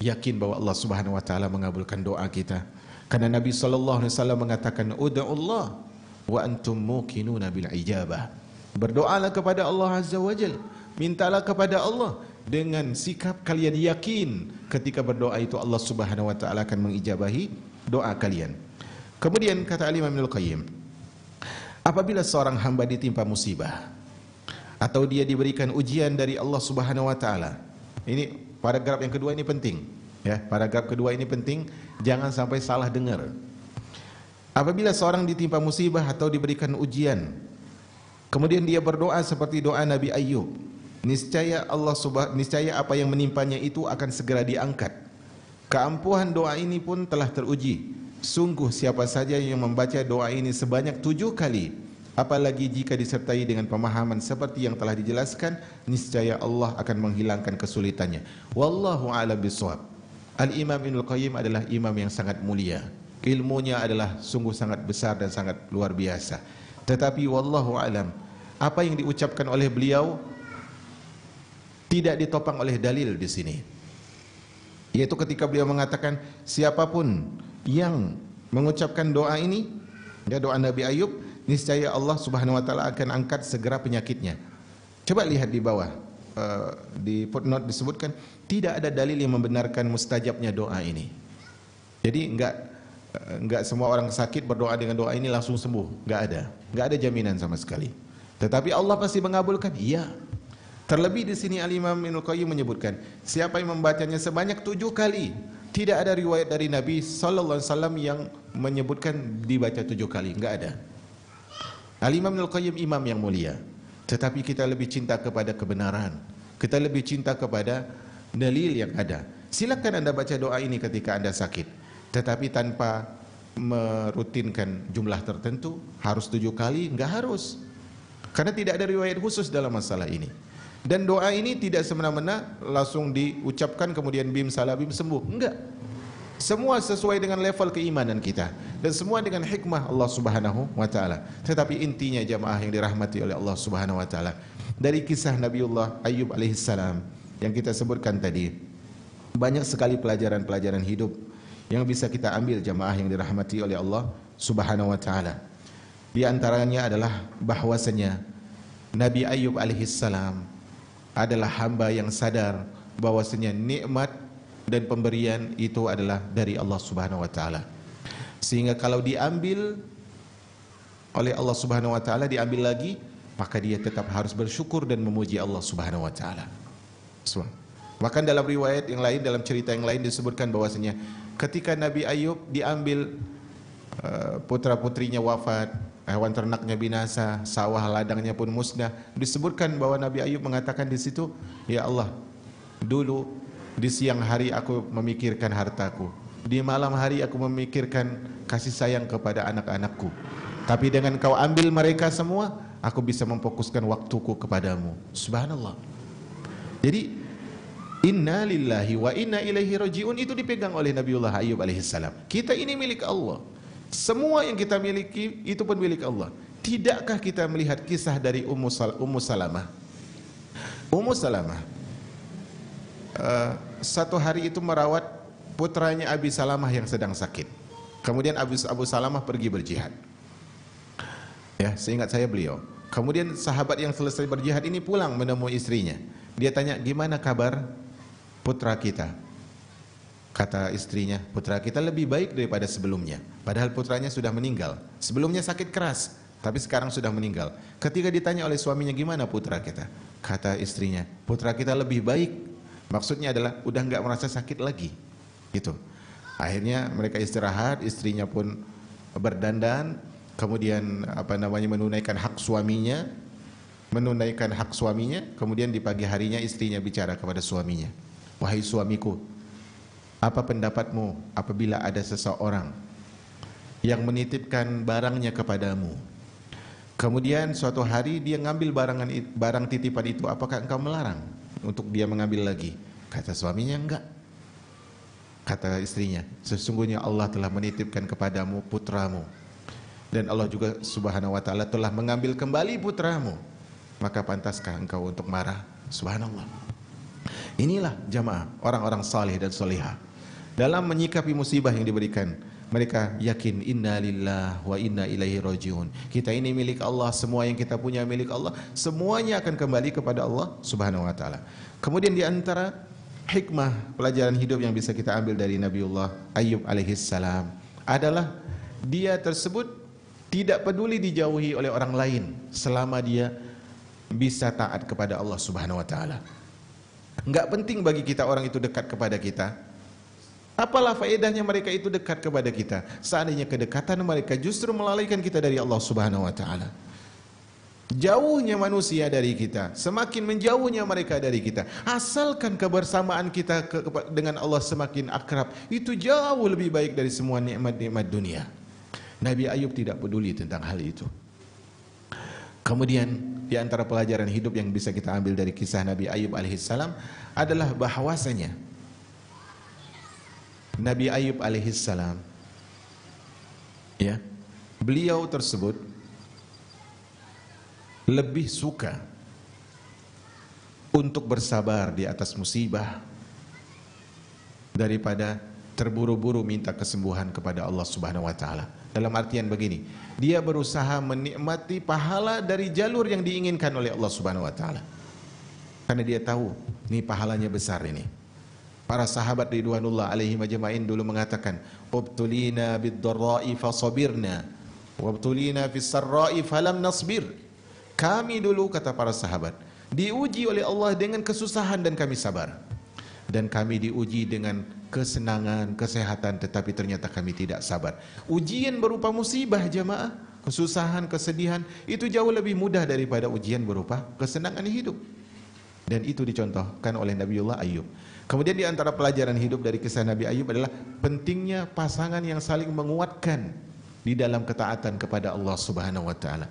yakin bahwa Allah Subhanahu wa taala mengabulkan doa kita. Karena Nabi sallallahu alaihi wasallam mengatakan, "Ud'ullah wa antum muqinuna bil ijabah." Berdoalah kepada Allah Azza wa Jalla, mintalah kepada Allah dengan sikap kalian yakin ketika berdoa itu Allah Subhanahu wa taala akan mengijabahi doa kalian. Kemudian kata Imam Ibnul Qayyim, apabila seorang hamba ditimpa musibah atau dia diberikan ujian dari Allah Subhanahu wa taala. Ini paragraf yang kedua ini penting, ya. Paragraf kedua ini penting, jangan sampai salah dengar. Apabila seorang ditimpa musibah atau diberikan ujian, kemudian dia berdoa seperti doa Nabi Ayyub, niscaya apa yang menimpanya itu akan segera diangkat. Keampuhan doa ini pun telah teruji. Sungguh siapa saja yang membaca doa ini sebanyak 7 kali, apalagi jika disertai dengan pemahaman seperti yang telah dijelaskan, niscaya Allah akan menghilangkan kesulitannya. Wallahu a'lam bishawab. Al-Imam Ibnul Qayyim adalah imam yang sangat mulia. Ilmunya adalah sungguh sangat besar dan sangat luar biasa. Tetapi wallahu a'lam, apa yang diucapkan oleh beliau tidak ditopang oleh dalil di sini. Yaitu ketika beliau mengatakan siapapun yang mengucapkan doa ini, ya doa Nabi Ayub, niscaya Allah Subhanahu wa taala akan angkat segera penyakitnya. Coba lihat di bawah, di footnote disebutkan tidak ada dalil yang membenarkan mustajabnya doa ini. Jadi enggak semua orang sakit berdoa dengan doa ini langsung sembuh, enggak ada jaminan sama sekali. Tetapi Allah pasti mengabulkan, iya. Terlebih di sini Al-Imam Ibnul Qayyim menyebutkan siapa yang membacanya sebanyak 7 kali, tidak ada riwayat dari Nabi sallallahu alaihi wasallam yang menyebutkan dibaca 7 kali, enggak ada. Al-Imam Ibnul Qayyim imam yang mulia, tetapi kita lebih cinta kepada kebenaran, kita lebih cinta kepada dalil yang ada. Silakan Anda baca doa ini ketika Anda sakit, tetapi tanpa merutinkan jumlah tertentu, harus 7 kali, enggak harus. Karena tidak ada riwayat khusus dalam masalah ini. Dan doa ini tidak semena-mena langsung diucapkan kemudian bim salah bim sembuh, enggak. Semua sesuai dengan level keimanan kita dan semua dengan hikmah Allah Subhanahu wa taala. Tetapi intinya jamaah yang dirahmati oleh Allah Subhanahu wa taala, dari kisah Nabiullah Ayyub alaihissalam yang kita sebutkan tadi, banyak sekali pelajaran-pelajaran hidup yang bisa kita ambil jamaah yang dirahmati oleh Allah Subhanahu wa taala. Di antaranya adalah bahwasanya Nabi Ayyub alaihissalam adalah hamba yang sadar bahwasanya nikmat dan pemberian itu adalah dari Allah Subhanahu wa taala. Sehingga kalau diambil oleh Allah Subhanahu wa taala, diambil lagi, maka dia tetap harus bersyukur dan memuji Allah Subhanahu wa taala. Bahkan dalam riwayat yang lain, dalam cerita yang lain disebutkan bahwasanya ketika Nabi Ayub diambil putra-putrinya wafat, hewan ternaknya binasa, sawah ladangnya pun musnah, disebutkan bahwa Nabi Ayub mengatakan di situ, ya Allah, dulu di siang hari aku memikirkan hartaku, di malam hari aku memikirkan kasih sayang kepada anak-anakku, tapi dengan kau ambil mereka semua, aku bisa memfokuskan waktuku kepadamu. Subhanallah. Jadi inna lillahi wa inna ilaihi rajiun itu dipegang oleh Nabiullah Ayyub alaihissalam. Kita ini milik Allah. Semua yang kita miliki itu pun milik Allah. Tidakkah kita melihat kisah dari Ummu Salamah? Ummu Salamah satu hari itu merawat putranya Abi Salamah yang sedang sakit. Kemudian Abu Salamah pergi berjihad. Ya, seingat saya beliau. Kemudian sahabat yang selesai berjihad ini pulang menemui istrinya. Dia tanya, gimana kabar putra kita? Kata istrinya, putra kita lebih baik daripada sebelumnya. Padahal putranya sudah meninggal. Sebelumnya sakit keras, tapi sekarang sudah meninggal. Ketika ditanya oleh suaminya, gimana putra kita? Kata istrinya, putra kita lebih baik. Maksudnya adalah udah enggak merasa sakit lagi. Gitu. Akhirnya mereka istirahat, istrinya pun berdandan, kemudian menunaikan hak suaminya, kemudian di pagi harinya istrinya bicara kepada suaminya, wahai suamiku, apa pendapatmu apabila ada seseorang yang menitipkan barangnya kepadamu, kemudian suatu hari dia ngambil barang titipan itu, apakah engkau melarang untuk dia mengambil lagi? Kata suaminya, enggak. Kata istrinya, sesungguhnya Allah telah menitipkan kepadamu putramu, dan Allah juga subhanahu wa ta'ala telah mengambil kembali putramu, maka pantaskah engkau untuk marah? Subhanallah. Inilah jamaah orang-orang saleh dan salihah dalam menyikapi musibah yang diberikan. Mereka yakin inna lillah wa inna ilaihi rajiun. Kita ini milik Allah, semua yang kita punya milik Allah, semuanya akan kembali kepada Allah subhanahu wa ta'ala. Kemudian di antara hikmah pelajaran hidup yang bisa kita ambil dari Nabiullah Ayyub alaihissalam adalah dia tersebut tidak peduli dijauhi oleh orang lain selama dia bisa taat kepada Allah subhanahu wa ta'ala. Enggak penting bagi kita orang itu dekat kepada kita. Apalah faedahnya mereka itu dekat kepada kita, seandainya kedekatan mereka justru melalaikan kita dari Allah subhanahu wa ta'ala. Jauhnya manusia dari kita, semakin menjauhnya mereka dari kita. Asalkan kebersamaan kita dengan Allah semakin akrab, itu jauh lebih baik dari semua nikmat-nikmat dunia. Nabi Ayub tidak peduli tentang hal itu. Kemudian di antara pelajaran hidup yang bisa kita ambil dari kisah Nabi Ayub alaihissalam adalah bahwasanya Nabi Ayub alaihissalam, ya, beliau tersebut lebih suka untuk bersabar di atas musibah daripada terburu-buru minta kesembuhan kepada Allah subhanahu wa ta'ala. Dalam artian begini, dia berusaha menikmati pahala dari jalur yang diinginkan oleh Allah subhanahu wa ta'ala, karena dia tahu ini pahalanya besar ini. Para sahabat ridwanullah alaihim ajma'in dulu mengatakan, ubtulina bid-dharra'i fasabirna wabtulina fis-sarra'i falam nasbir. Kami dulu, kata para sahabat, diuji oleh Allah dengan kesusahan dan kami sabar, dan kami diuji dengan kesenangan, kesehatan, tetapi ternyata kami tidak sabar. Ujian berupa musibah jamaah, kesusahan, kesedihan, itu jauh lebih mudah daripada ujian berupa kesenangan hidup. Dan itu dicontohkan oleh Nabiullah Ayub. Kemudian di antara pelajaran hidup dari kisah Nabi Ayub adalah pentingnya pasangan yang saling menguatkan di dalam ketaatan kepada Allah subhanahu wa ta'ala.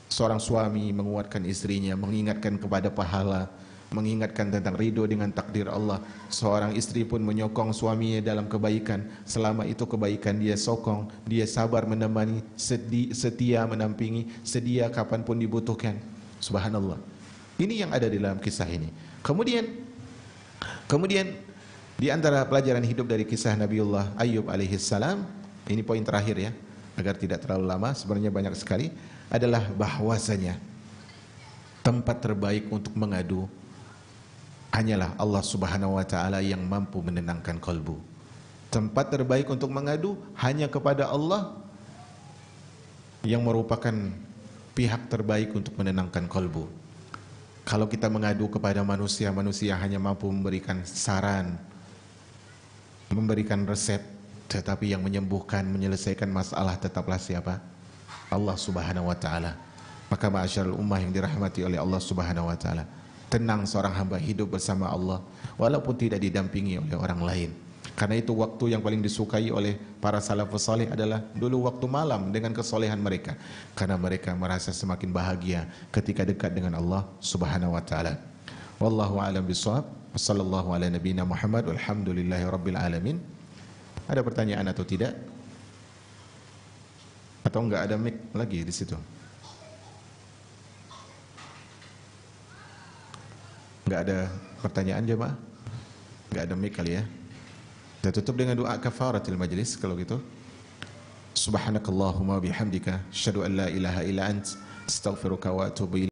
Seorang suami menguatkan istrinya, mengingatkan kepada pahala, mengingatkan tentang ridho dengan takdir Allah. Seorang istri pun menyokong suaminya dalam kebaikan, selama itu kebaikan dia sokong, dia sabar menemani, setia menampingi, sedia kapanpun dibutuhkan. Subhanallah. Ini yang ada di dalam kisah ini. Kemudian di antara pelajaran hidup dari kisah Nabiullah Ayyub alaihissalam, ini poin terakhir ya, agar tidak terlalu lama, sebenarnya banyak sekali, adalah bahwasanya tempat terbaik untuk mengadu hanyalah Allah subhanahu wa ta'ala yang mampu menenangkan kalbu. Tempat terbaik untuk mengadu hanya kepada Allah yang merupakan pihak terbaik untuk menenangkan kalbu. Kalau kita mengadu kepada manusia, manusia hanya mampu memberikan saran, memberikan resep, tetapi yang menyembuhkan, menyelesaikan masalah tetaplah siapa? Allah subhanahu wa ta'ala. Maka ma'asyarul ummah yang dirahmati oleh Allah subhanahu wa ta'ala, tenang seorang hamba hidup bersama Allah walaupun tidak didampingi oleh orang lain. Karena itu waktu yang paling disukai oleh para salafus salih adalah dulu waktu malam dengan kesolehan mereka, karena mereka merasa semakin bahagia ketika dekat dengan Allah subhanahu wa ta'ala. Wallahu a'lam bishawab. Wassallallahu ala nabiyina Muhammad walhamdulillahi rabbil alamin. Ada pertanyaan atau tidak? Atau enggak ada mic lagi di situ? Enggak ada pertanyaan jemaah? Enggak ada mic kali ya? Kita tutup dengan doa kafaratil majlis kalau gitu. Subhanakallahumma bihamdika asyhadu an la ilaha illa ant astaghfiruka wa atubu ilaik.